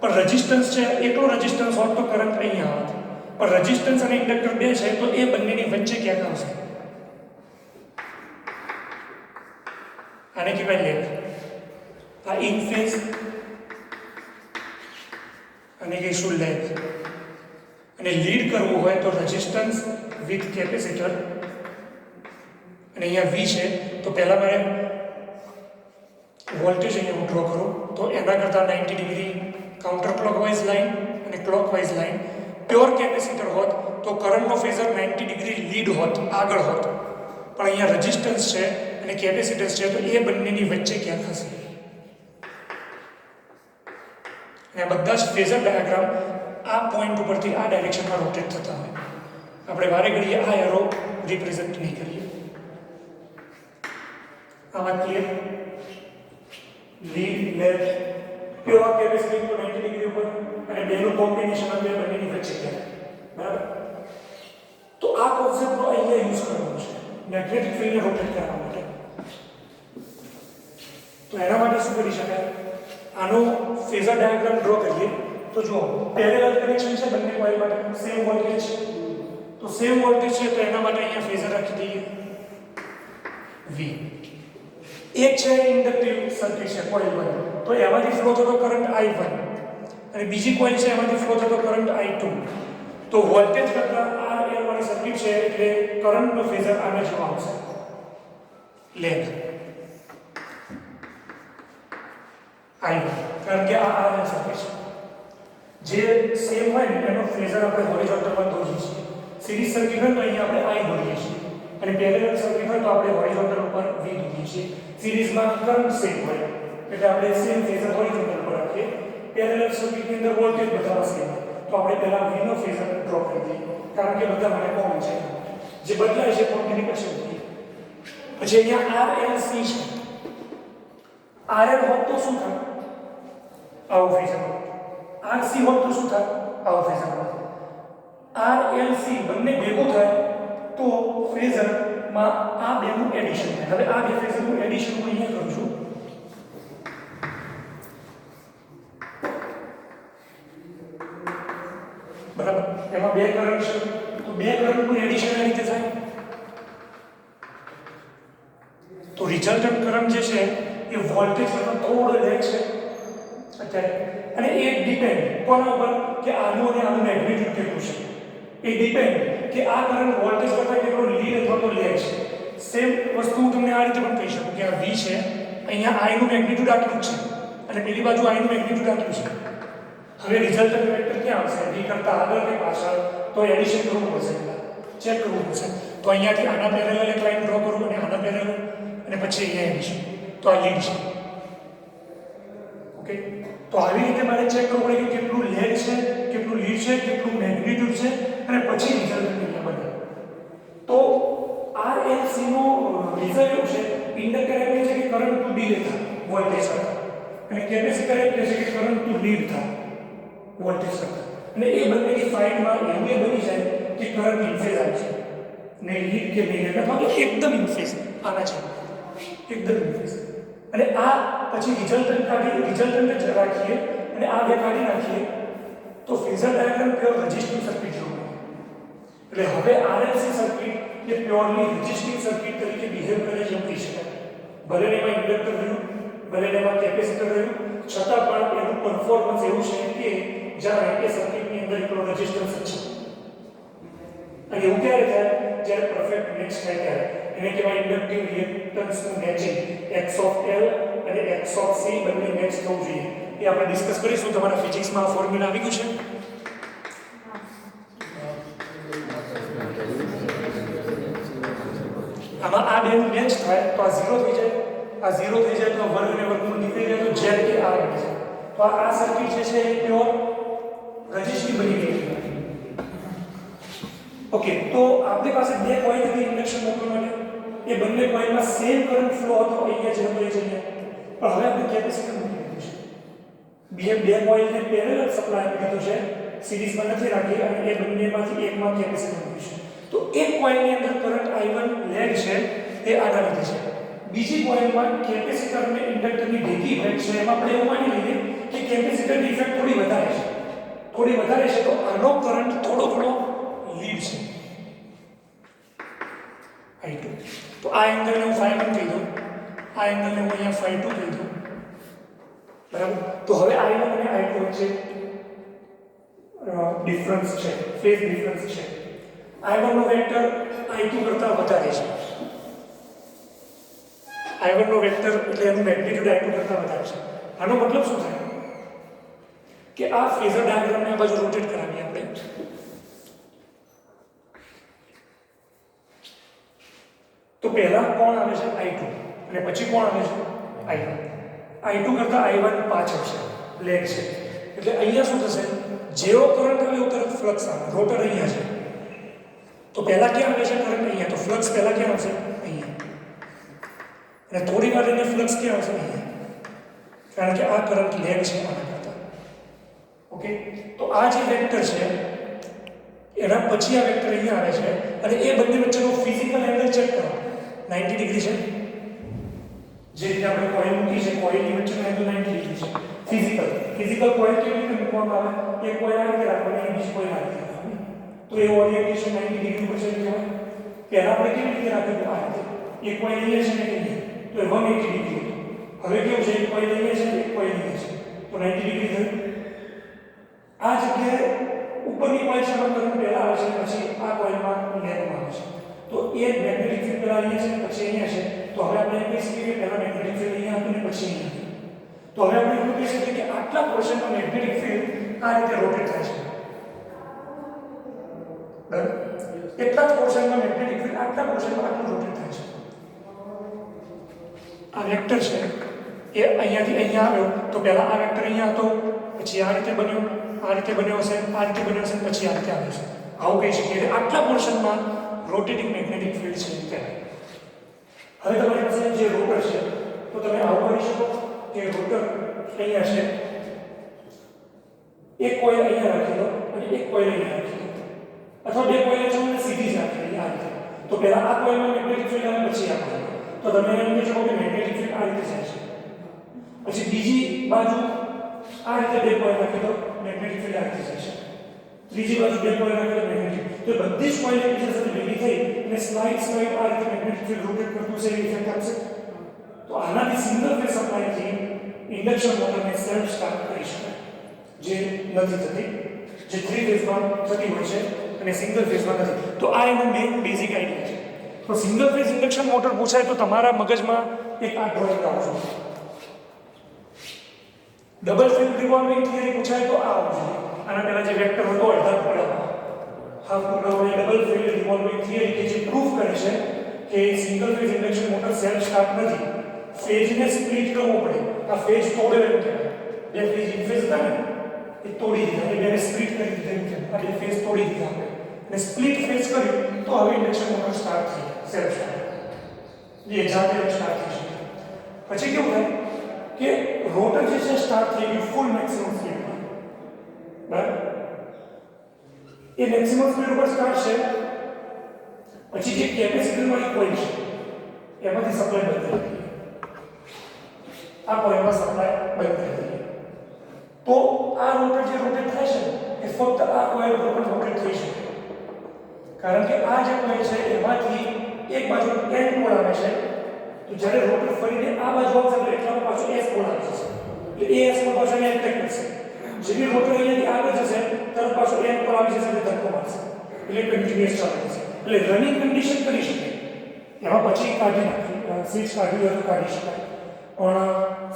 પણ રેઝિસ્ટન્સ છે, એટલો રેઝિસ્ટન્સ હોત તો કરંટ અહીંયા હોત. પણ રેઝિસ્ટન્સ અને ઇન્ડક્ટર બે છે તો એ બંનેની વચ્ચે ક્યાંક આવશે. આને કહેવાય લેગ. આ ઇન ફેઝ અને કહીશું લેગ. અને લીડ કરવું હોય તો રેઝિસ્ટન્સ વિથ કેપેસિટર, અને અહીંયા વી છે તો પહેલાં મારે વોલ્ટેજ અહીંયા હું ડ્રો કરું તો એના કરતાં 90 ડિગ્રી કાઉન્ટર ક્લોકવાઇઝ લાઇન અને ક્લોકવાઇઝ લાઇન. પ્યોર કેપેસિટર હોત તો કરંટનો ફેઝર 90 ડિગ્રી લીડ હોત, આગળ હોત, પણ અહીંયા રેઝિસ્ટન્સ છે અને કેપેસિટન્સ છે તો એ બંનેની વચ્ચે ક્યાં થશે. અને આ બધા જ ફેઝર ડાયાગ્રામ આ પોઈન્ટ ઉપરથી આ ડાયરેક્શનમાં રોટેટ થતા હોય. આપણે વારે ઘડીએ આ એરો રિપ્રેઝેન્ટ નહીં કરીએ. આ વાત clear? Lead lag pure capacitor તો 90 ડિગ્રી ઉપર અને બેનું કોમ્બિનેશન આપણે બંનેની વચ્ચે ક્યાં, બરાબર? તો આ કોન્સેપ્ટનો અહીંયા યુઝ કરવાનો છે મેગ્નેટિક ફિલ્ડને રોટેટ કરવા માટે. તો એના માટે શું કરી શકાય? આનો ફેઝર ડાયાગ્રામ ડ્રો કરીએ તો જુઓ પેરેલલ કનેક્શન છે બંને કોઇલ માટે, સેમ વોલ્ટેજ છે. તો સેમ વોલ્ટેજ છે તો એના માટે અહીંયા ફેઝર રાખી દઈએ V. એક છે ઇન્ડક્ટિવ સર્કિટ છે કોઇલ 1, તો એમાંથી ફ્લો થતો કરંટ I1 અને બીજી કોઇલ છે એમાંથી ફ્લો થતો કરંટ I2. તો વોલ્ટેજ કરતાં RL વાળી સર્કિટ છે એટલે કરંટનો ફેઝર આના જેવો આવશે લેગ I1, કારણ કે આ RL સર્કિટ છે. જે સેમ હોય ને એનો ફેઝર આપણે હોરિઝોન્ટલમાં દોરીએ છીએ. સિરીઝ સર્કિટ હોય તો અહીંયા આપણે I દોરીએ છીએ અને પેરેલલ સર્કિટ હોય તો આપણે હોરિઝોન્ટલ ઉપર V દોરીએ છીએ. સિરીઝમાં કરંટ સેમ હોય એટલે આપણે સેમ ફેઝર હોરિઝોન્ટલ પર રાખીએ. પેરેલલ સર્કિટની અંદર વોલ્ટેજ બધા સેમ હોય તો આપણે પહેલા V નો ફેઝર ડ્રો કરી દઈએ કારણ કે બધા માટે કોમન છે. જે બદલાય છે ક્વોન્ટિટી પછી મૂકીએ. પછી અહીંયા RLC છે. RL હોત તો શું થાય? આવો ફેઝર. RC હોત તો શું થાય? આવો ફેઝર. RLC બંને ભેગું થાય તો ફેઝરમાં આ બેનું એડિશન થાય. હવે આ બે ફેઝરનું એડિશન હું અહીંયા કરું છું. બરાબર? એમાં બે કરંટ છે તો બે કરંટનું એડિશન આ રીતે થાય. તો રિઝલ્ટન્ટ કરંટ જે છે એ વોલ્ટેજ કરતાં થોડો લેગ છે અત્યારે, અને એ ડિપેન્ડ કોના ઉપર કે આનું અને આનું મેગ્નિટ્યુડ કેટલું છે. એ ડિપેન્ડ કે આ કરંટ વોલ્ટેજ કરતાં કેટલો લીડ અથવા તો લેગ છે. સેમ વસ્તુ હું તમને આ રીતે પણ કહી શકું કે આ V છે, અહીંયા I નું મેગ્નિટ્યુડ આટલું જ છે અને પેલી બાજુ I નું મેગ્નિટ્યુડ આટલું છે. હવે રિઝલ્ટન્ટ વેક્ટર ક્યાં આવશે? V કરતાં આગળ કે પાછળ? તો એડિશન કરવું પડશે, ચેક કરવું પડશે. તો અહીંયાથી આના પેરેલલ એક લાઈન ડ્રો કરું અને આના પેરેલલ અને પછી અહીંયા એડિશન. તો આ લીડ છે. ઓકે, તો આવી રીતે મારે ચેક કરવું પડે કે કેટલું લેગ છે, કેટલું લીડ છે, કેટલું મેગ્નિટ્યુડ છે અને પછી રિઝલ્ટ અહીંયા બને. તો RLC નો રિઝલ્ટ એવું છે, ઇન્ડક્ટર એટલે છે કે કરંટ ટુ ડીલે થાય વોલ્ટેજ કરતાં અને કેપેસિટર એટલે છે કે કરંટ ટુ લીડ થાય વોલ્ટેજ કરતાં. અને એ બંનેની ફાઇલમાં એવું એ બની જાય કે કરંટ ઇન ફેઝ આવે છે ને લીડ કે નહીં અથવા તો એકદમ ઇન ફેઝ આના છે, એકદમ ઇન ફેઝ. અને આ પછી રિઝલ્ટન્ટ જ રાખીએ અને આ બે કાઢી નાખીએ તો phasor diagram pure resistive circuit જેવું બને. એટલે હવે RLC સર્કિટ એ પ્યોરલી રેઝિસ્ટિવ સર્કિટ તરીકે બિહેવ કરે છે એમ કહી શકાય. ભલે એમાં ઇન્ડક્ટર રહ્યું, ભલે એમાં કેપેસિટર રહ્યું, છતાં પણ એનું પરફોર્મન્સ એવું છે કે જ્યારે એ સર્કિટની અંદર એટલો રેઝિસ્ટન્સ જ છે. અને એવું ક્યારે થાય? જ્યારે પરફેક્ટ મેચ થાય ત્યારે. એને કહેવાય ઇન્ડક્ટિવ રિએક્ટન્સનું મેચિંગ. X ઓફ L અને X ઓફ C બંને મેચ થવું જોઈએ. એ આપણે ડિસ્કસ કરીશું. તમારા ફિઝિક્સમાં આ ફોર્મ્યુલા આવી ગયું છે? આમાં આ બેનું મેચ થાય તો આ 0 થઈ જાય, આ 0 થઈ જાય તો આ વર્ગ અને વર્ગમૂળ નીકળી જાય તો Z કે R બની જાય. તો આ સર્કિટ જે છે એ પ્યોર રેઝિસ્ટિવ બની ગઈ. ઓકે, તો આપણી પાસે બે કોઇલ હતી ઇન્ડક્શન મોટર માટે. એ બંને કોઇલમાં સેમ કરંટ ફ્લો હતો અહીંયા જેમ હોય છે અહીંયા. પણ હવે આપણે કેપેસિટર મૂકી દીધું છે. બે કોઇલને પેરેલલ સપ્લાય આપી દીધું છે, સિરીઝમાં નથી રાખી અને એ બંનેમાંથી એકમાં કેપેસિટર મૂક્યું છે. તો એક કોઇલની અંદર કરંટ I1 લેગ છે એ આના લીધે છે. બીજી કોઇલમાં કેપેસિટર અને ઇન્ડક્ટરની ભેગી ઇફેક્ટ છે. એમાં આપણે એવું માની લઈએ કે કેપેસિટરની ઇફેક્ટ થોડી વધારે છે, તો આનો કરંટ થોડો ઘણો લીડ છે I2. તો આ એંગલને હું ∅1 કહી દઉં આ એંગલને હું અહીંયા phi 2 કહી દઉં, બરાબર. તો હવે I1 અને I2 વચ્ચે ડિફરન્સ છે, ફેઝ ડિફરન્સ છે. I1 નો વેક્ટર I2 કરતાં વધારે છે. I1 નો વેક્ટર એટલે એનું મેગ્નીટ્યુડ I2 કરતાં વધારે છે. આનો મતલબ શું થાય કે આ ફેઝર ડાયાગ્રામને આ બાજુ રોટેટ કરાવીએ આપણે. તો પહેલા કોણ આવે છે I2 અને પછી કોણ આવે છે I1. I2 કરતાં I1 પાછળ છે, લેગ છે. એટલે અહીંયા શું થશે, જેવો કરંટ આવે એવો તરત ફ્લક્સ આવે. રોટર અહીંયા છે તો પહેલા ક્યાં આવે છે કરંટ અહીંયા, તો ફ્લક્સ પહેલા ક્યાં આવશે અહીંયા, અને થોડી વાર એને ફ્લક્સ ક્યાં આવશે અહીંયા, કારણ કે આ કરંટ લેગ છે આના કરતાં. ઓકે, તો આ જે વેક્ટર છે એના પછી આ વેક્ટર અહીંયા આવે છે અને એ બંને વચ્ચેનો ફિઝિકલ એંગલ ચેક કરો, 90 ડિગ્રી છે. જે રીતે આપણે કોઇલ મૂકી છે, કોઇલની વચ્ચેનો એંગલ 90 ડિગ્રી છે. ફિઝિકલ કોઇલ કેવી રીતે મૂકવામાં આવે, એ કોઇલ આ રીતે રાખવાની, બીજી કોઇલ આ રીતે રાખવાની. તો એ ઓરિએન્ટેશન 90 ડિગ્રી પર છે કહેવાય. પહેલા આપણે કેવી રીતે રાખ્યું આ રીતે, એક કોઇલ અહીંયા છે ને અહીંયા, તો એ 180 ડિગ્રી હતું. હવે કેવું છે, એક કોઇલ અહીંયા છે, એક કોઇલ અહીંયા છે, તો 90 ડિગ્રી થયું. આ જગ્યાએ ઉપરની કોઇલ સામે કરંટ પહેલા આવે છે, પછી આ કોઇલમાં લેગમાં આવે છે. તો એ મેગ્નેટિક ફીલ્ડ પહેલા અહીંયા છે, પછી અહીંયા છે. તો હવે આપણે એમ કહી શકીએ કે પહેલા મેગ્નેટિક ફીલ્ડ અહીંયા હતું ને પછી અહીંયા હતું. તો હવે આપણે એવું કહી શકીએ કે આટલા પોર્શનમાં મેગ્નેટિક ફીલ્ડ આ રીતે રોટેટ થાય છે, બરાબર. એટલા જ પોર્શનમાં મેગ્નેટિક ફીલ્ડ આટલા પોર્શનમાં આટલું રોટેટ થાય છે. આ વેક્ટર છે એ અહીંયાથી અહીંયા આવ્યો તો પહેલા આ વેક્ટર અહીંયા હતો, પછી આ રીતે બન્યો, આ રીતે બન્યો હશે, આ રીતે બન્યો હશે, પછી આ રીતે આવ્યો છે. આવું કહી શકીએ કે આટલા પોર્શનમાં રોટેટિંગ મેગ્નેટિક ફીલ્ડ છે કહેવાય. હવે તમારી પાસે જે રોટર છે તો તમે આવું કરી શકો કે રોટર અહીંયા છે, એક કોઇલ અહીંયા રાખી દો અને એક કોઇલ અહીંયા રાખી દો, અથવા બે કોઇલ છે અને સીધી જ રાખી દો આ રીતે. તો પહેલા આ કોઇલમાં મેગ્નેટિક ફીલ્ડ આવે, પછી આ કોઇલ. તો તમે એમ કહી શકો કે મેગ્નેટિક ફીલ્ડ આ રીતે જાય છે. પછી બીજી બાજુ આ રીતે બે કોઇલ રાખી દો, મેગ્નેટિક ફીલ્ડ આ રીતે જાય છે. ત્રીજી બાજુ બે કોઇલ રાખી દો, મેગ્નેટિક. તો બધી જ કોઇલ એકબીજા સાથે ભેગી થઈ અને સ્લાઇડ આ રીતે મેગ્નેટિક ફીલ્ડ રોટેટ કરતું છે, એ ઇફેક્ટ આપશે. તો આનાથી સિંગલ ફેઝ સપ્લાયથી ઇન્ડક્શન મોટરને સેલ્ફ સ્ટાર્ટ કરી શકાય, જે નથી થતી, જે 3 ફેઝમાં થતી હોય છે અને સિંગલ ફેઝમાં નથી. તો આ એનો મેઇન બેઝિક આઈડિયા છે. તો સિંગલ ફેઝ ઇન્ડક્શન મોટર પૂછાય તો તમારા મગજમાં એક આ ડ્રોઈંગ આવશે. ડબલ ફિલ્ડ રિવોલ્વિંગ થિયરી પૂછાય તો આ આવશે. આના પહેલા જે વેક્ટર હતો અડધા પોલામાં હાફ પોલામાં ડબલ ફિલ્ડ રિવોલ્વિંગ થિયરી કે જે પ્રૂફ કરે છે કે single phase induction motor self start નથી, ફેઝને સ્પ્લિટ કરવો પડે. આ ફેઝ તોડે એમ કહેવાય. બે ફેઝ ઇન ફેઝ હતા ને એ તોડી દીધા, એ બેને સ્પ્લિટ કરી દીધા એમ કહેવાય. આ બે ફેઝ તોડી દીધા આપણે અને સ્પ્લિટ ફેઝ કર્યું તો હવે ઇન્ડક્શન મોટર સ્ટાર્ટ થઈ, સેલ્ફ સ્ટાર્ટ, જે જાતે સ્ટાર્ટ થઈ શકે. પછી કેવું થાય કે રોટર જે છે સ્ટાર્ટ થઈ ગયું ફૂલ મેક્સિમમ સ્પીડમાં, બરાબર. એ મેક્સિમમ સ્પીડ ઉપર સ્ટાર્ટ છે. પછી જે કેપેસિટર વાળી કોઇલ છે એમાંથી સપ્લાય બંધ થઈ ગઈ, આ કોઇલમાં સપ્લાય બંધ થઈ ગઈ. તો આ રોટર જે રોટેટ થાય છે એ ફક્ત આ કોઇલ ઉપર પણ રોટેટ થઈ શકે, કારણ કે આ જે કોઇલ છે એમાંથી એક બાજુ n પોલ આવે છે. તો જ્યારે રોટર ફરીને આ બાજુ આવશે તો એટલામાં પાછું s પોલ આવી જશે, એટલે એ s પોલ પાછો અહીંયા એટ્રેક્ટ કરશે. જેવી રોટર અહીંયાથી આગળ જશે તરત પાછો n પોલ આવી જશે એટલે ધક્કો મારશે, એટલે કન્ટિન્યુઅસ ચાલે છે. એટલે રનિંગ કન્ડિશન કરી શકે. એમાં પછી કાઢી નાખી, સ્વિચ કાઢવી હોય તો કાઢી શકાય, પણ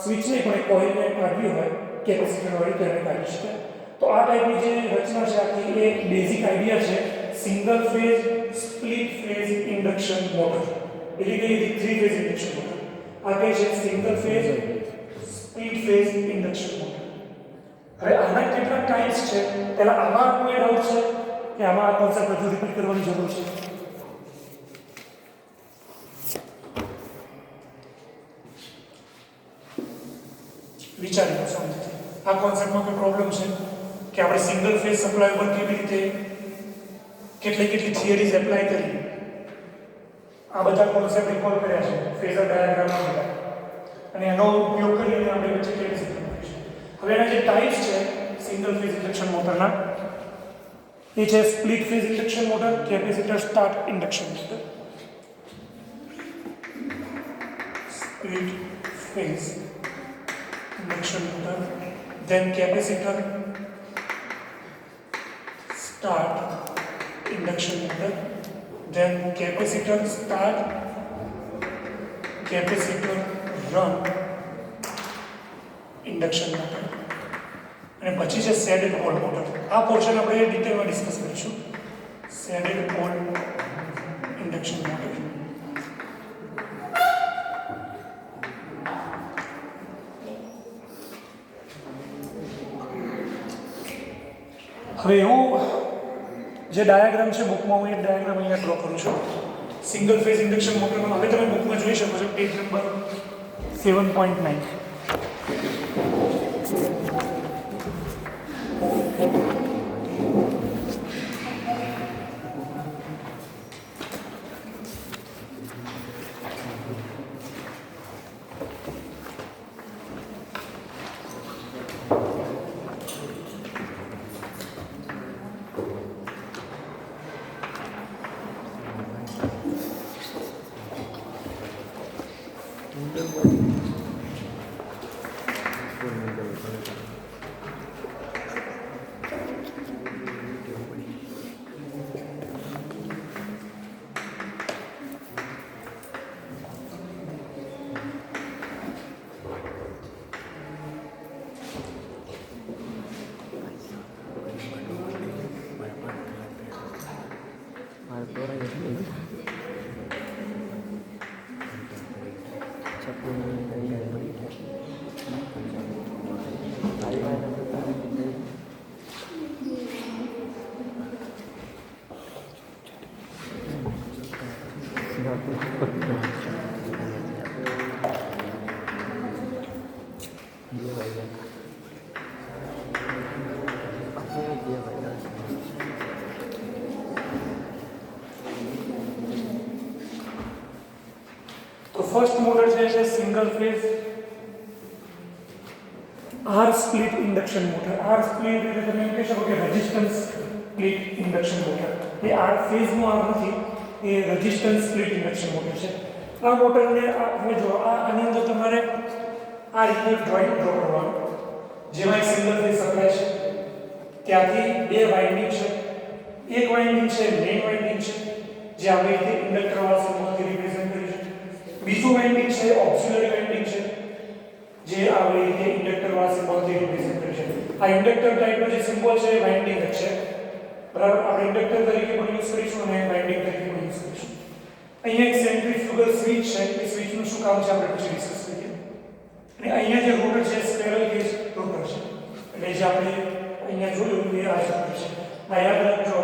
સ્વિચ નહીં પણ કોઇલને કાઢવી હોય કેપેસિટર હોય તો એને કાઢી શકાય. તો આ ટાઈપની જે રચના છે આખી એ બેઝિક આઈડિયા છે single phase split phase induction motor, એટલે કે 3 ફેઝ ઇન્ડક્શન મોટર. આ કઈ છે single phase split phase induction motor. હવે આના કેટલા ટાઈપ્સ છે, પહેલા આમાં કોઈ ડાઉટ છે કે આમાં આ કોન્સેપ્ટ હજુ રિપીટ કરવાની જરૂર છે? વિચારી લો શાંતિથી. આ કોન્સેપ્ટમાં કોઈ પ્રોબ્લેમ છે કે આપણે સિંગલ ફેઝ સપ્લાય ઉપર કેવી રીતે કેટલી થિયરીઝ એપ્લાય કરી, આ બધા કોન્સેપ્ટ રિકોલ કર્યા છે ફેઝર ડાયાગ્રામમાં બધા, અને એનો ઉપયોગ કરીને આપણે વચ્ચે કેવી રીતે કરીશું. હવે એના જે ટાઈપ્સ છે સિંગલ ફેઝ ઇન્ડક્શન મોટરના એ છે split phase induction motor, capacitor start induction motor. split phase induction motor, then capacitor start induction motor, then capacitor start, capacitor run induction motor, અને પછી છે શેડેડ પોલ મોટર. આ portion આપણે ડિટેલમાં discuss કરીશું. Shaded pole induction motor. હવે હું જે ડાયાગ્રામ છે બુકમાં હું એક ડાયાગ્રામ અહીંયા ડ્રો કરું છું સિંગલ ફેઝ ઇન્ડક્શન મોટરમાં. હવે તમે બુકમાં જોઈ શકો છો પેજ નંબર 7.9. તો ફર્સ્ટ મોટર છે single phase R split induction motor. R split એટલે તમે એમ કહી શકો કે રેઝિસ્ટન્સ સ્પ્લિટ ઇન્ડક્શન મોટર. એ આર ફેઝનું આર નથી, એ રેઝિસ્ટન્સ સ્પ્લિટ ઇન્ડક્શન મોટર છે. આ મોટરને હવે જો આની અંદર તમારે આ રીતે ડ્રોઈંગ ડ્રો કરવાનું. જેમાં સિંગલ ફેઝ સપ્લાય છે, ત્યાંથી બે વાઇન્ડિંગ છે. એક વાઇન્ડિંગ છે મેઇન વાઇન્ડિંગ છે, જે આવી રીતે ઇન્ડક્ટર વાળા સિમ્બોલથી રિપ્રેઝન્ટ કરી છે. બીજું વાઇન્ડિંગ છે ઓક્સિલરી વાઇન્ડિંગ છે, જે આવી રીતે ઇન્ડક્ટર વાળા સિમ્બોલથી રિપ્રેઝન્ટ કરી છે. આ ઇન્ડક્ટર ટાઈપનો જે સિમ્બોલ છે એ વાઇન્ડિંગ જ છે, બરાબર. આપણે ઇન્ડક્ટર તરીકે પણ યુઝ કરીશું અને વાઇન્ડિંગ તરીકે પણ યુઝ કરીશું. અહીંયા એક સેન્ટ્રીફ્યુગલ સ્વિચ છે, એ સ્વિચનું શું કામ છે આપણે પછી ડિસ્કસ કરીએ. અને અહીંયા જે રોટર છે સ્પેરલ ગેજ રોટર છે, એટલે જે આપણે અહીંયા જોયું એ આ રોટર છે. આ યાદ રાખજો,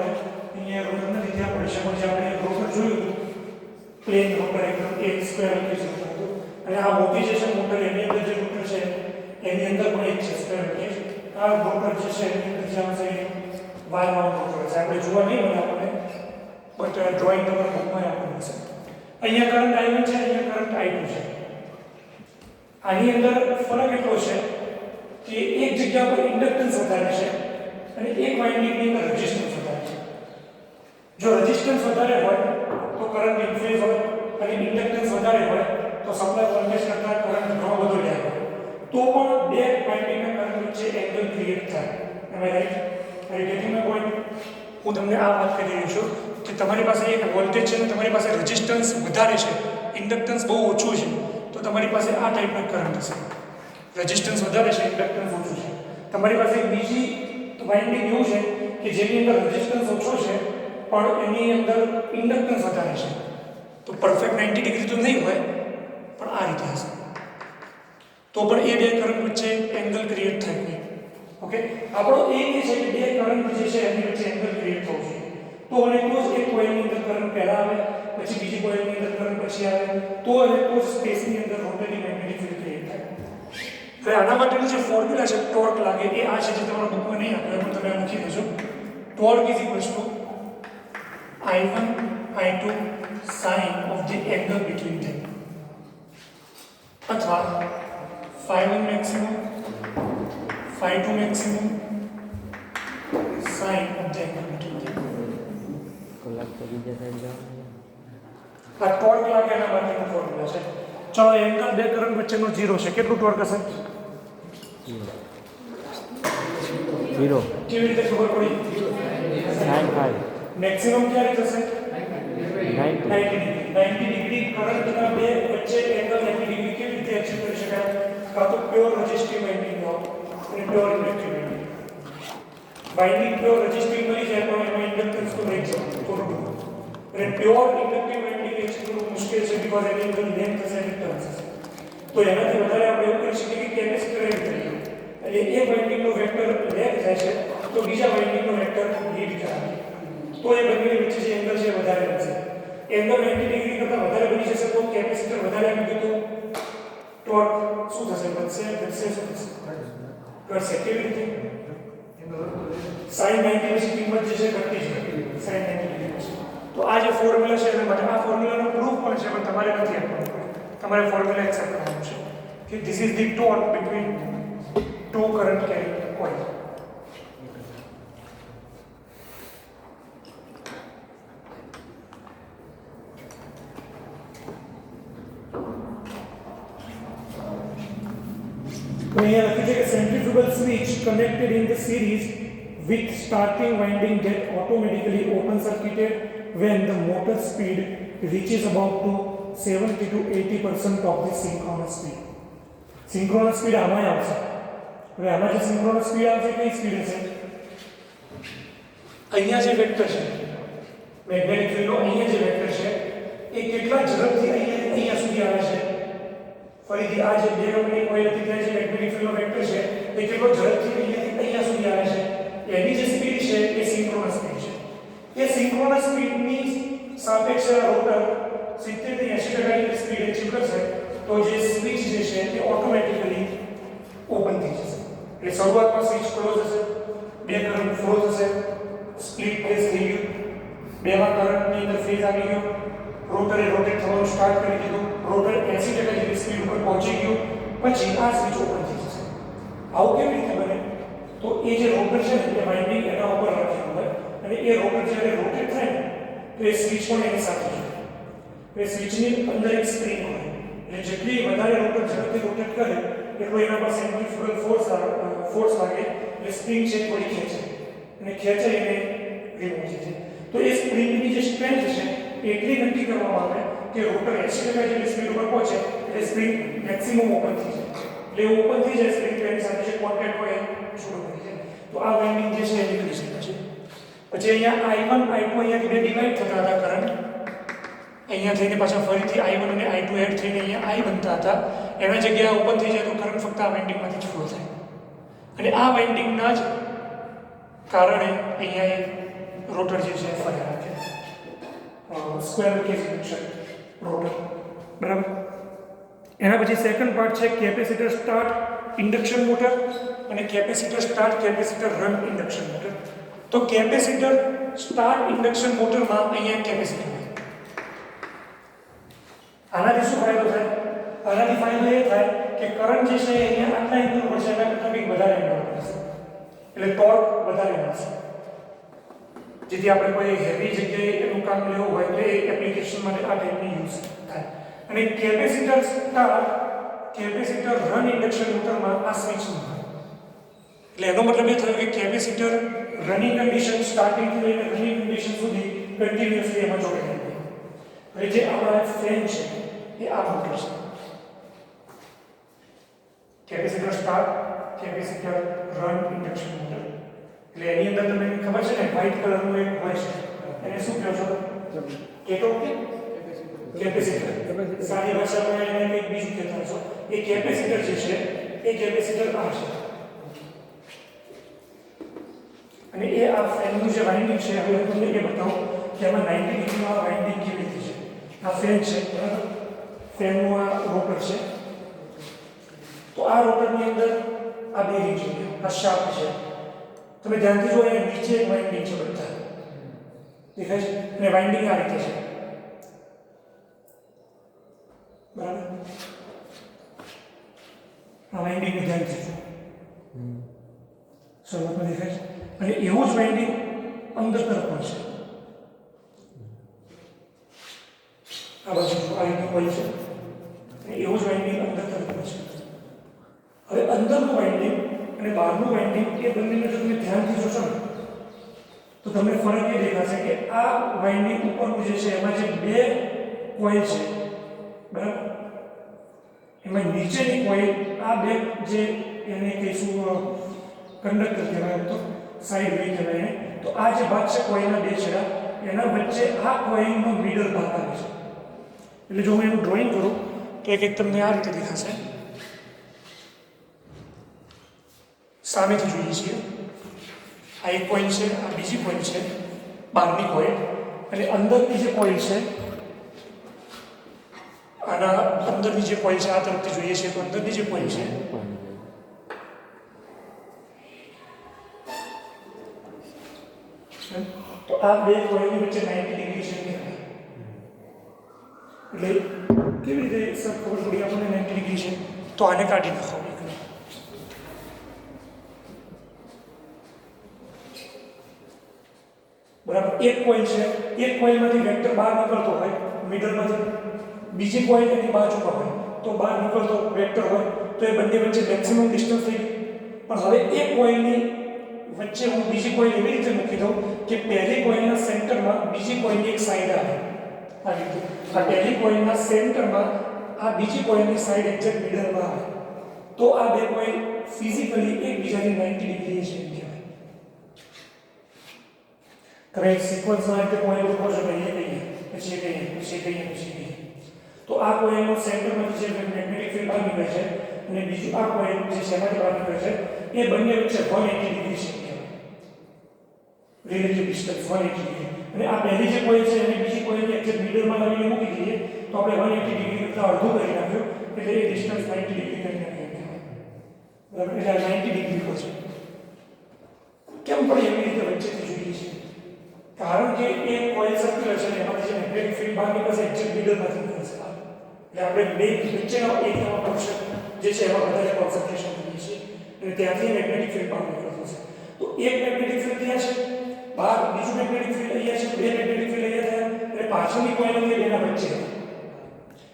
અહીંયા રોટર નથી ત્યાં પડી શકો. જે આપણે રોટર જોયું પ્લેન રોટર એકદમ એક સ્પેરલ ગેજ રોટર હતું. અને આ મોટી જે છે મોટર એની અંદર જે રોટર છે એની અંદર પણ એક છે સ્પેરલ ગેજ. આ રોટર જે છે એની અંદર જે આવશે વાયર વાળું રોટર છે. આપણે જોવા નહીં મળે આપણને, બટ ડ્રોઈંગ તમારા બુકમાં આપેલું છે. અહીંયા કરંટ I1 છે, અહીંયા કરંટ I2 છે. આની અંદર ફરક એટલો છે કે એક જગ્યા પર ઇન્ડક્ટન્સ વધારે છે અને એક વાઇન્ડિંગની અંદર રેઝિસ્ટન્સ વધારે છે. જો રેઝિસ્ટન્સ વધારે હોય તો કરંટ ઇન ફેઝ હોય, અને ઇન્ડક્ટન્સ વધારે હોય તો સપ્લાય વોલ્ટેજ કરતાં કરંટ ઘણો બધો જાય. તો પણ બે વાઇન્ડિંગના કરંટ વચ્ચે એંગલ ક્રિએટ થાય. એમ right? Are you getting my point? હું તમને આ વાત કરી રહ્યો છું કે તમારી પાસે એક વોલ્ટેજ છે અને તમારી પાસે રેઝિસ્ટન્સ વધારે છે, ઇન્ડક્ટન્સ બહુ ઓછું છે, તો તમારી પાસે આ ટાઈપના કરંટ હશે. રેઝિસ્ટન્સ વધારે છે, ઇન્ડક્ટન્સ ઓછું છે. તમારી પાસે એક બીજી વાઇન્ડિંગ એવું છે કે જેની અંદર રેઝિસ્ટન્સ ઓછો છે પણ એની અંદર ઇન્ડક્ટન્સ વધારે છે. તો પરફેક્ટ 90 ડિગ્રી તો નહીં હોય, પણ આ રીતે હશે. તો પણ એ બે કરંટ વચ્ચે એંગલ ક્રિએટ થાય નહીં. ઓકે, આપણો એમ એ છે કે બે કરંટ જે છે એની વચ્ચે એંગલ ક્રિએટ થવું જોઈએ. તો અને તો જ એક કોઇલની અંદર કરંટ પહેલા આવે, પછી બીજી કોઇલની અંદર કરંટ પછી આવે, તો અને તો સ્પેસની અંદર રોટેટિંગ મેગ્નેટિક ફિલ્ડ ક્રિએટ થાય. હવે આના માટેનું જે ફોર્મ્યુલા છે ટોર્ક લાગે એ આ છે, જે તમારા બુકમાં નહીં આપેલું પણ તમે લખી દેજો. Torque is equals to I1 I2 sin of the angle between them, અથવા phi1 maximum phi2 maximum sin of the angle between them. આ ટોર્ક લાગે એના માટેનો ફોર્મ્યુલા છે. ચલો એંગલ બે કરંટ વચ્ચેનો 0 છે, કેટલું ટોર્ક હશે? 0 કેવી રીતે ખબર પડી? sin 5 મેક્સિમમ ક્યારે થશે? 90 90 ડિગ્રી કરંટના બે વચ્ચે એંગલ 90 ડિગ્રી કેવી રીતે એચીવ કરી શકાય? કાં તો પ્યોર રેઝિસ્ટિવ વાઇન્ડિંગ નો અને pure inductive winding. Winding pure resistive મળી જાય પણ એમાં ઇન્ડક્ટન્સ તો રહી જાય થોડું. અને પ્યોર ઇન્ડક્ટિવ વાઇન્ડિંગ એચીવ કરવું મુશ્કેલ છે બીકોઝ એની અંદર લેન્થ હશે રિટર્ન્સ હશે. તો એનાથી વધારે આપણે એવું કરી શકીએ કે કેપેસિટર એડ કરીએ એટલે એ વાઇન્ડિંગનો વેક્ટર લેગ થાય છે તો બીજા વાઇન્ડિંગનો વેક્ટર લીડ કરાવે તો એ બંનેની વચ્ચે જે એંગલ છે વધારે બનશે. એંગલ 90 ડિગ્રી કરતાં વધારે બની જશે તો કેપેસિટર વધારે આપી દીધું ટોર્ક શું થશે? વધશે ઘટશે? શું થશે? ઘટશે. કેવી રીતે? sin 90 ની કિંમત જે છે ઘટતી જાય sin 90 ડિગ્રી પછી. તો આ જે ફોર્મ્યુલા છે એના માટે આ ફોર્મ્યુલાનો પ્રૂફ પણ છે પણ તમારે નથી આપવાનું. તમારે ફોર્મ્યુલા એક્સેપ્ટ કરવાનું છે કે this is the torque between two current carrying coil. તો અહીંયા લખી છે કે centrifugal switch connected in the series with starting winding get automatically open circuited when the motor speed reaches about to 70 to 80% of the synchronous speed. synchronous speed આમાં આવશે. હવે આમાં જે synchronous speed આવશે કઈ સ્પીડ હશે? અહીંયા જે વેક્ટર છે મેગ્નેટિક ફિલ્ડનો અહીંયા જે વેક્ટર છે એ કેટલા ઝડપથી અહીંયા સુધી આવે છે? ફરીથી આ જે બે નંબરની કોઇલ હતી ત્યાં જે મેગ્નેટિક ફિલ્ડનો વેક્ટર છે એ કેટલો ઝડપથી અહીંયા સુધી આવે છે? એની જે સ્પીડ છે એ સિંક્રોનસ સ્પીડ છે. એ સિંક્રોનસ સ્પીડની સાપેક્ષે રોટર 70 થી 80% ની સ્પીડ એચીવ કરશે તો જે સ્વિચ જે છે એ ઓટોમેટિકલી ઓપન થઈ જશે. એટલે શરૂઆતમાં સ્વિચ ક્લોઝ હશે, બે કરંટ ફ્લો થશે, સ્પ્લિટ ફેઝ થઈ ગયું, બેમાં કરંટની અંદર ફેઝ આવી ગયો, રોટરે રોટેટ થવાનું સ્ટાર્ટ કરી દીધું, રોટર 80% જેટલી સ્પીડ ઉપર પહોંચી ગયું, પછી આ સ્વિચ ઓપન થઈ જશે. આવું કેવી રીતે બને? તો એ જે રોટર છે ને એ વાઇન્ડિંગ એના ઉપર રાખેલું હોય અને એ રોટર જ્યારે રોટેટ થાય ને તો એ સ્વિચ પણ એની સાથે છે. એ સ્વિચની અંદર એક સ્પ્રિંગ હોય એટલે જેટલી વધારે રોટર ઝડપથી રોટેટ કરે એટલો એના પર સેન્ટ્રીફ્યુગલ ફોર્સ લાગે એટલે સ્પ્રિંગ છે થોડી ખેંચે અને ખેંચાઈ એને રિમૂવ થઈ જાય. તો એ સ્પ્રિંગની જે સ્ટ્રેન્થ છે એટલી નક્કી કરવામાં આવે કે રોટર 80% જેટલી સ્પીડ ઉપર પહોંચે એટલે સ્પ્રિંગ મેક્સિમમ ઓપન થઈ જાય. એટલે ઓપન થઈ જાય સ્પ્રિંગ એની સાથે જે કોન્ટેક્ટ હોય છૂટો પડી જાય. તો આ વાઇન્ડિંગ જે છે એ નીકળી શકે છે. પછી અહીંયા I1 I2 અહીંયાથી બે ડિવાઈડ થતા હતા કરંટ અહીંયા થઈને પાછા ફરીથી I1 અને I2 એડ થઈને અહીંયા I બનતા હતા. એના જગ્યાએ ઓપન થઈ જાય તો કરંટ ફક્ત આ વાઇન્ડિંગમાંથી જ ફ્લો થાય અને આ વાઇન્ડિંગના જ કારણે અહીંયા એક રોટર જે છે ફર્યા રાખે સ્ક્વેર કેજ ઇન્ડક્શન રોટર. બરાબર. એના પછી સેકન્ડ પાર્ટ છે કેપેસિટર સ્ટાર્ટ ઇન્ડક્શન મોટર અને capacitor start capacitor run induction motor. તો કેપેસિટર સ્ટાર્ટ ઇન્ડક્શન મોટરમાં અહીંયા કેપેસિટર હોય. આનાથી શું ફાયદો થાય? આનાથી ફાયદો એ થાય કે કરંટ જે છે અહીંયા આટલા એંગલ પર છે એના કરતાં કંઈક વધારે એંગલ પર છે એટલે ટોર્ક વધારે મળશે. જેથી આપણે કોઈ હેવી જગ્યાએ એનું કામ લેવું હોય તો એ એપ્લિકેશન માટે આ ટાઈપની યુઝ થાય. અને capacitor start capacitor run induction મોટરમાં આ સ્વિચ ન હોય. એટલે એનો મતલબ એ થયો કે કેપેસિટર રનિંગ કન્ડિશન સ્ટાર્ટિંગથી લઈને રનિંગ કન્ડિશન સુધી કન્ટિન્યુઅસલી એમાં જોડાયેલું હોય. હવે જે આપણા ફેન છે એ આ મોટર છે. Capacitor start capacitor run induction motor. એટલે એની અંદર તમને ખબર છે ને વ્હાઇટ કલરનું એક હોય છે એને શું કહો છો? કેટો કેપેસિટર. સાદી ભાષામાં એને કંઈક બીજું કહેતા છો. એ કેપેસિટર જે છે એ કેપેસિટર આ છે અને એ આ ફેનનું જે વાઇન્ડિંગ છે હવે હું તમને એ બતાવું કે આમાં 90 ડિગ્રીમાં આ વાઇન્ડિંગ કેવી રીતે છે. આ ફેન છે બરાબર, ફેનનું આ રોટર છે. તો આ રોટરની અંદર આ બેરિંગ છે, આ શાફ્ટ છે. તમે ધ્યાનથી જો અહીંયા નીચે એક વાઇન્ડિંગ છે બધા દેખાય છે અને વાઇન્ડિંગ આ રીતે છે બરાબર. આ વાઇન્ડિંગને ધ્યાનથી જો શરૂઆતમાં દેખાય છે અને એવું જ વાઇન્ડિંગ અંદર તરફ પણ છે. આ બાજુ આ રીતે હોય છે અને એવું જ વાઇન્ડિંગ અંદર તરફનું છે. હવે અંદરનું વાઇન્ડિંગ અને બહારનું વાઇન્ડિંગ એ બંનેને જો તમે ધ્યાનથી જોશો ને તો તમને ફરક એ દેખાશે કે આ વાઇન્ડિંગ ઉપરનું જે છે એમાં જે બે કોઇલ છે બરાબર, એમાં નીચેની કોઇલ આ બે જે એને કહીશું કંડક્ટર કહેવાય, તો સાઈડ વે કહેવાય એને. તો આ જે ભાગ છે કોઇલના બે છેડા એના વચ્ચે આ કોઇલનો મિડલ ભાગ આવે છે. એટલે જો હું એનું ડ્રોઈંગ કરું તો એક તમને આ રીતે દેખાશે. સામેથી જોઈએ છીએ, આ એક કોઇલ છે, આ બીજી કોઇલ છે, બહારની કોઇલ, અને અંદરની જે કોઇલ છે આના અંદરની જે કોઇલ છે આ તરફથી જોઈએ છીએ તો અંદરની જે કોઇલ છે તો આ બે કોઇલની વચ્ચે 90 ડિગ્રી છે. એટલે કેવી રીતે સર ખબર પડી આપણને 90 ડિગ્રી છે? તો આને કાઢી નાખો. બરાબર, એક કોઇલ છે, એક કોઇલમાંથી વેક્ટર બહાર નીકળતો હોય મિડલમાંથી, બીજી કોઇલ એની બાજુ પર હોય તો બહાર નીકળતો વેક્ટર હોય તો એ બંને વચ્ચે મેક્સિમમ ડિસ્ટન્સ થઈ ગયું. પણ હવે એક કોઇલની વચ્ચે હું બીજી કોઇલ એવી રીતે મૂકી દઉં કે પહેલી કોઇલના સેન્ટરમાં બીજી કોઇલની એક સાઈડ આવે. આ રીતે આ પહેલી કોઇલના સેન્ટરમાં આ બીજી કોઇલની સાઈડ એક્ઝેક્ટ મિડલમાં આવે તો આ બે કોઇલ ફિઝિકલી એકબીજાની 90 ડિગ્રી છે કહેવાય. તમે સિક્વન્સમાં રીતે કોઇલ મૂકો છો, કહીએ પછી કહીએ પછી કહીએ પછી કહીએ તો આ કોઇલનો સેન્ટરમાંથી જે મેગ્નેટિક ફિલ્ડ બહાર નીકળે છે અને બીજું આ કોઇલ જે શેમાંથી બહાર નીકળે છે એ બંને વચ્ચે 180 ડિગ્રી છે કહેવાય. Relative distance 180 degree. અને આ પહેલી જે કોઇલ છે અને બીજી કોઇલને એક્ઝેક્ટ મિડલમાં લાવીને મૂકી દઈએ તો આપણે 180 ડિગ્રી કરતાં અડધું કરી નાખ્યું એટલે એ ડિસ્ટન્સ 90 ડિગ્રી કરી નાખ્યું. બરાબર, એટલે 90 ડિગ્રી પર છે. કેમ પણ એવી રીતે વચ્ચેથી જોઈએ છે? કારણ કે એ કોઇલ સર્ક્યુલર છે, એમાંથી જે મેગ્નેટિક ફિલ્ડ બહાર નીકળશે એક્ઝેક્ટ મિડલમાંથી નીકળશે. એટલે આપણે બે વચ્ચેનો એકનો ફંક્શન જે છે એમાં વધારે કોન્સન્ટ્રેશન કરીએ છીએ અને ત્યાંથી મેગ્નેટિક ફિલ્ડ બહાર નીકળતો છે. તો એક મેગ્નેટિક ફિલ્ડ ત્યાં છે, બહાર બીજું મેગ્નેટિક ફિલ્ડ અહીંયા છે, બે મેગ્નેટિક ફિલ્ડ અહીંયા થયા એટલે પાછળની કોઇલ હતી એના વચ્ચે.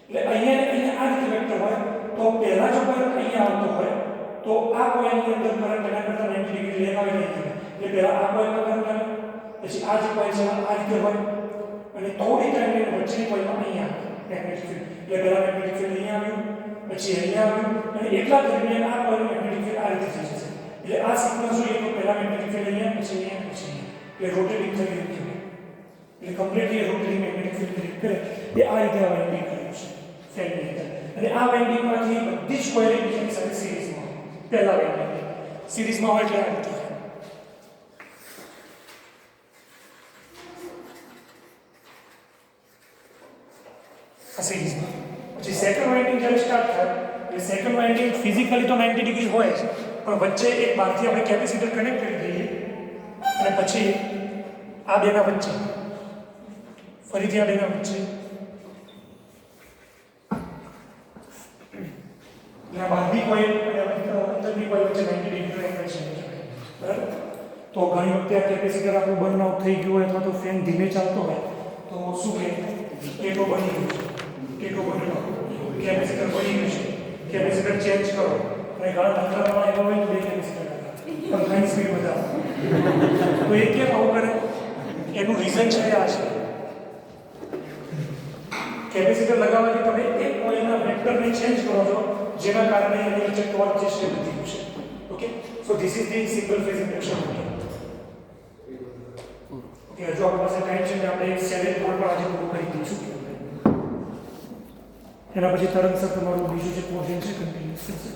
એટલે અહીંયા ને અહીંયા આ રીતે વેક્ટર હોય તો પહેલા જો કરંટ અહીંયા આવતો હોય તો આ કોઇલની અંદર કરંટ એના કરતાં 90 ડિગ્રી લેગ આવી નહીં. એટલે પહેલા આ કોઇલમાં કરંટ આવે, પછી આ જે કોઇલ છે આ રીતે હોય અને થોડી ટાઈમ વચ્ચેની કોઇલમાં અહીંયા મેગ્નેટિક ફિલ્ડ. એટલે પહેલા મેગ્નેટિક ફિલ્ડ અહીંયા આવ્યું, પછી અહીંયા આવ્યું અને એટલા દરમિયાન આ કોઇલ મેગ્નેટિક ફિલ્ડ આ રીતે થઈ જશે. એટલે આ સિક્વન્સ જોઈએ તો પહેલા મેગ્નેટિક ફિલ્ડ અહીંયા, પછી અહીંયા, પછી અહીંયા. એટલે રોટેટિંગ થઈ ગયું કહેવાય. એટલે completely rotating magnetic field create કરે એ આ રીતે આ વાઇન્ડિંગ કર્યું છે ફેનની અંદર. અને આ વાઇન્ડિંગમાંથી બધી જ કોઇલ એકબીજાની સાથે સિરીઝમાં પહેલા વાઇન્ડિંગ સિરીઝમાં હોય એટલે આ રીતે આ સિરીઝમાં. પછી સેકન્ડ વાઇન્ડિંગ જ્યારે સ્ટાર્ટ થાય એટલે સેકન્ડ વાઇન્ડિંગ ફિઝિકલી તો 90 ડિગ્રી હોય જ, પણ વચ્ચે એક બહારથી આપણે કેપેસિટર કનેક્ટ કરી દઈએ અને પછી આ બેના વચ્ચે ફરીથી આ બેના વચ્ચે બહારની કોઇલ અને અંદરની કોઇલ વચ્ચે 90 ડિગ્રી એંગલ છે. બરાબર, તો ઘણી વખતે આ કેપેસિટર આપણું બર્ન આઉટ થઈ ગયું હોય અથવા તો ફેન ધીમે ચાલતો હોય તો શું કહે ટેકો બની ગયું છે, ટેકો બની ગયો, કેપેસિટર બની ગયું છે, કેપેસિટર ચેન્જ કરો. અને ઘણા ધંધામાં એવા હોય તો બે કેપેસિટર પણ ઘણી સ્પીડ વધારો. તો એ કેમ આવું કરે? એનું રીઝન છે આ છે કેપેસિટર લગાવવાથી તમે એક કોઇલના વેક્ટરને ચેન્જ કરો છો જેના કારણે એની વચ્ચે ટોર્ક જે છે વધી ગયું છે. Okay, so this is the single phase induction motor. Okay, જો આપણી પાસે ટાઈમ છે આપણે એક 7 કોડ પર આજે પૂરું કરી દઈશું. એના પછી તરંગસર તમારું બીજું જે પોર્શન છે કન્ટિન્યુઅસ થશે.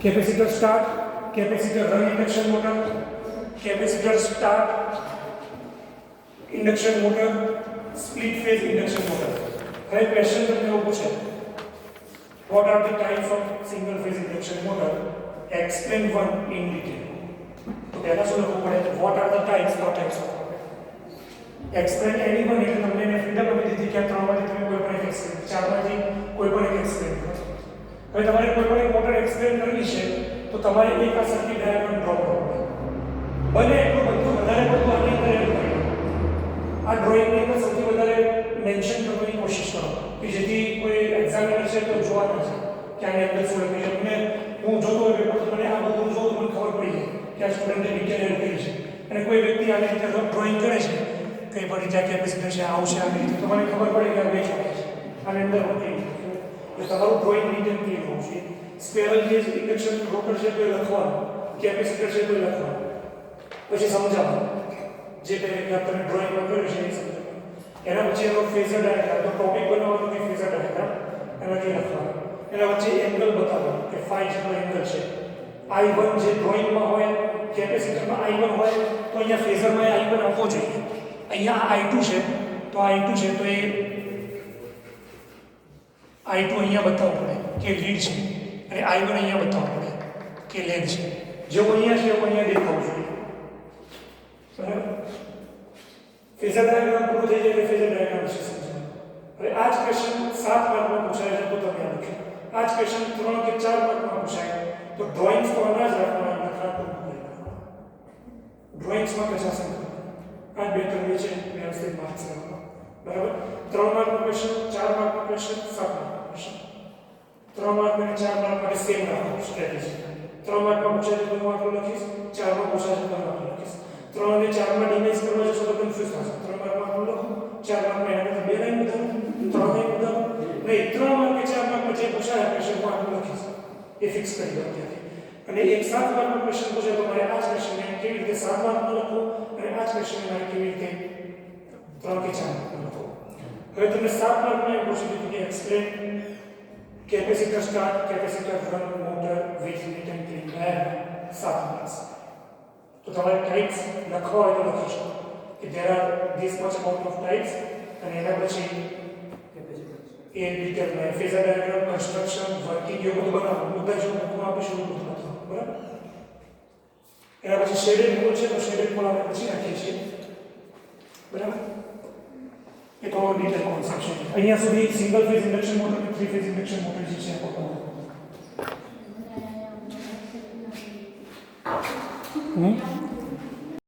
Capacitor start, capacitor run induction motor, capacitor start induction motor, split phase induction motor. હવે ક્વેશ્ચન તમને એવું પૂછે what are the types of single phase induction motor? Explain one in detail. તો પહેલા શું લખવું પડે? what are the types of explain any one એટલે તમને એને ફ્રીડમ આપી દીધી કે આ ત્રણમાંથી તમે કોઈ પણ એક એક્સપ્લેન, ચારમાંથી કોઈ પણ એક એક્સપ્લેન કરો. હવે તમારે કોઈ પણ એક મોટર એક્સપ્લેન કરવી છે તો તમારે એક આ સર્કિટ ડાયાગ્રામ ડ્રો કરવો પડે. બને એટલું બધું વધારે પડતું આની અંદર એડ કરી આ ડ્રોઈંગની અંદર સૌથી વધારે મેન્શન કરવાની કોશિશ કરો કે જેથી કોઈ એક્ઝામિનર છે તો જોવાના છે કે આની અંદર શું લખ્યું છે. હું જોતો હોય પેપર તો મને આ બધું જોઉં તો મને ખબર પડી જાય કે આ સ્ટુડન્ટે ડિટેલ કરી છે. અને કોઈ વ્યક્તિ આવી રીતે રફ ડ્રોઈંગ કરે છે કંઈ પણ જ્યાં કેપેસિટર છે આવશે આવી રીતે તો મને ખબર પડે કે આ વેચ આવે છે આની અંદર હોતી એટલે તમારું ડ્રોઈંગ ડિટેલ ક્લિયર હોવું જોઈએ. સ્પેરલ ગેજ ઇન્ડક્શન રોટર છે તો એ લખવાનું, કેપેસિટર છે તો એ લખવાનું, પછી સમજાવવાનું જે કંઈ તમે ડ્રોઈંગમાં કર્યું છે એ સમજાવવાનું. એના પછી એનો ફેઝર ડાયાગ્રામ, તો ટોપિક બનાવવાનું કે ફેઝર ડાયાગ્રામ એનાથી લખવાનું. એના વચ્ચે એંગલ બતાવવાનું કે phi જેટલો એંગલ છે. I1 જે ડ્રોઈંગમાં હોય કેપેસિટરમાં I1 હોય તો અહીંયા ફેઝરમાં I1 આપવો જોઈએ. અહીંયા I2 છે તો I2 છે તો એ I2 અહીંયા બતાવવું પડે કે લીડ છે અને I1 અહીંયા બતાવવું પડે કે લેગ છે. જેવું અહીંયા છે એવું અહીંયા દેખાવું જોઈએ. બરાબર. ફેઝર ડાયાગ્રામ પૂરો થઈ જાય એટલે ફેઝર ડાયાગ્રામ વિશે સમજવાનું. હવે આ જ ક્વેશ્ચન 7 માર્કમાં પૂછાય છે તો તમે આ લખ્યું. આ જ ક્વેશ્ચન 3 કે 4 માર્કમાં પૂછાય તો ડ્રોઈંગ્સ તો આના જ રાખવાના, લખવાનું ભૂલી નાખવાના. ડ્રોઈંગ્સમાં 50 અંક. આ બે ત્રણ છે વ્યવસ્થિત માર્ક્સ રાખવા. બરાબર. 3 માર્કનો ક્વેશ્ચન, 4 માર્કનો ક્વેશ્ચન, 7 માર્કનો ક્વેશ્ચન. 3 માર્ક અને 4 માર્ક માટે સેમ રાખવાનું સ્ટ્રેટેજી. 3 માર્કમાં પૂછાય તો 2 માર્ક લખીશ, 4 માં પૂછાય તો 2 માર્ક લખીશ. 3 અને 4 માં ડિવાઇડ કરવા જશો તો કન્ફ્યુઝ થશો. 3 માર્કમાં લખો, 4 માર્કમાં એના કરતા 2 લાઈન બતાવો, 3 લાઈન બતાવો. નહીં, 3 માર્ક કે 4 માર્કમાં જે પૂછાય ક્વેશ્ચન હું આટલું લખીશ એ ફિક્સ કરી દો ત્યાંથી. અને એક 7 માર્કનો ક્વેશ્ચન પૂછે તો મારે આ જ ક્વેશ્ચનને કેવી રીતે 7 માર્કનો લખવું અને આ જ ક્વેશ્ચનને મારે કેવી રીતે 3 કે 4 માર્કનો લખવું. હવે તમને 7 માર્કમાં એમ પૂછી દીધું કે explain capacitor start, capacitor run, motor, વીજ મીટર, ક્લીન લેબ. 7 માર્ક્સ. તો તમારે ટાઈપ્સ લખવા હોય તો લખી શકો કે there are this much amount of types અને એના પછી એ ડિટેલ માં ફેઝર ડાયાગ્રામ, કન્સ્ટ્રક્શન, વર્કિંગ એવું બધું બનાવવાનું. મુદ્દા જો હું આપીશું એવું બધું લખવાનું. બરાબર. એના પછી શેડેડ મોડ છે તો શેડેડ મોડ આપણે પછી રાખીએ છીએ. બરાબર. એ તો ડિટેલ કોન્સેપ્ટ છે. અહીંયા સુધી સિંગલ ફેઝ ઇન્ડક્શન મોટર અને 3 ફેઝ ઇન્ડક્શન મોટર જે છે હમ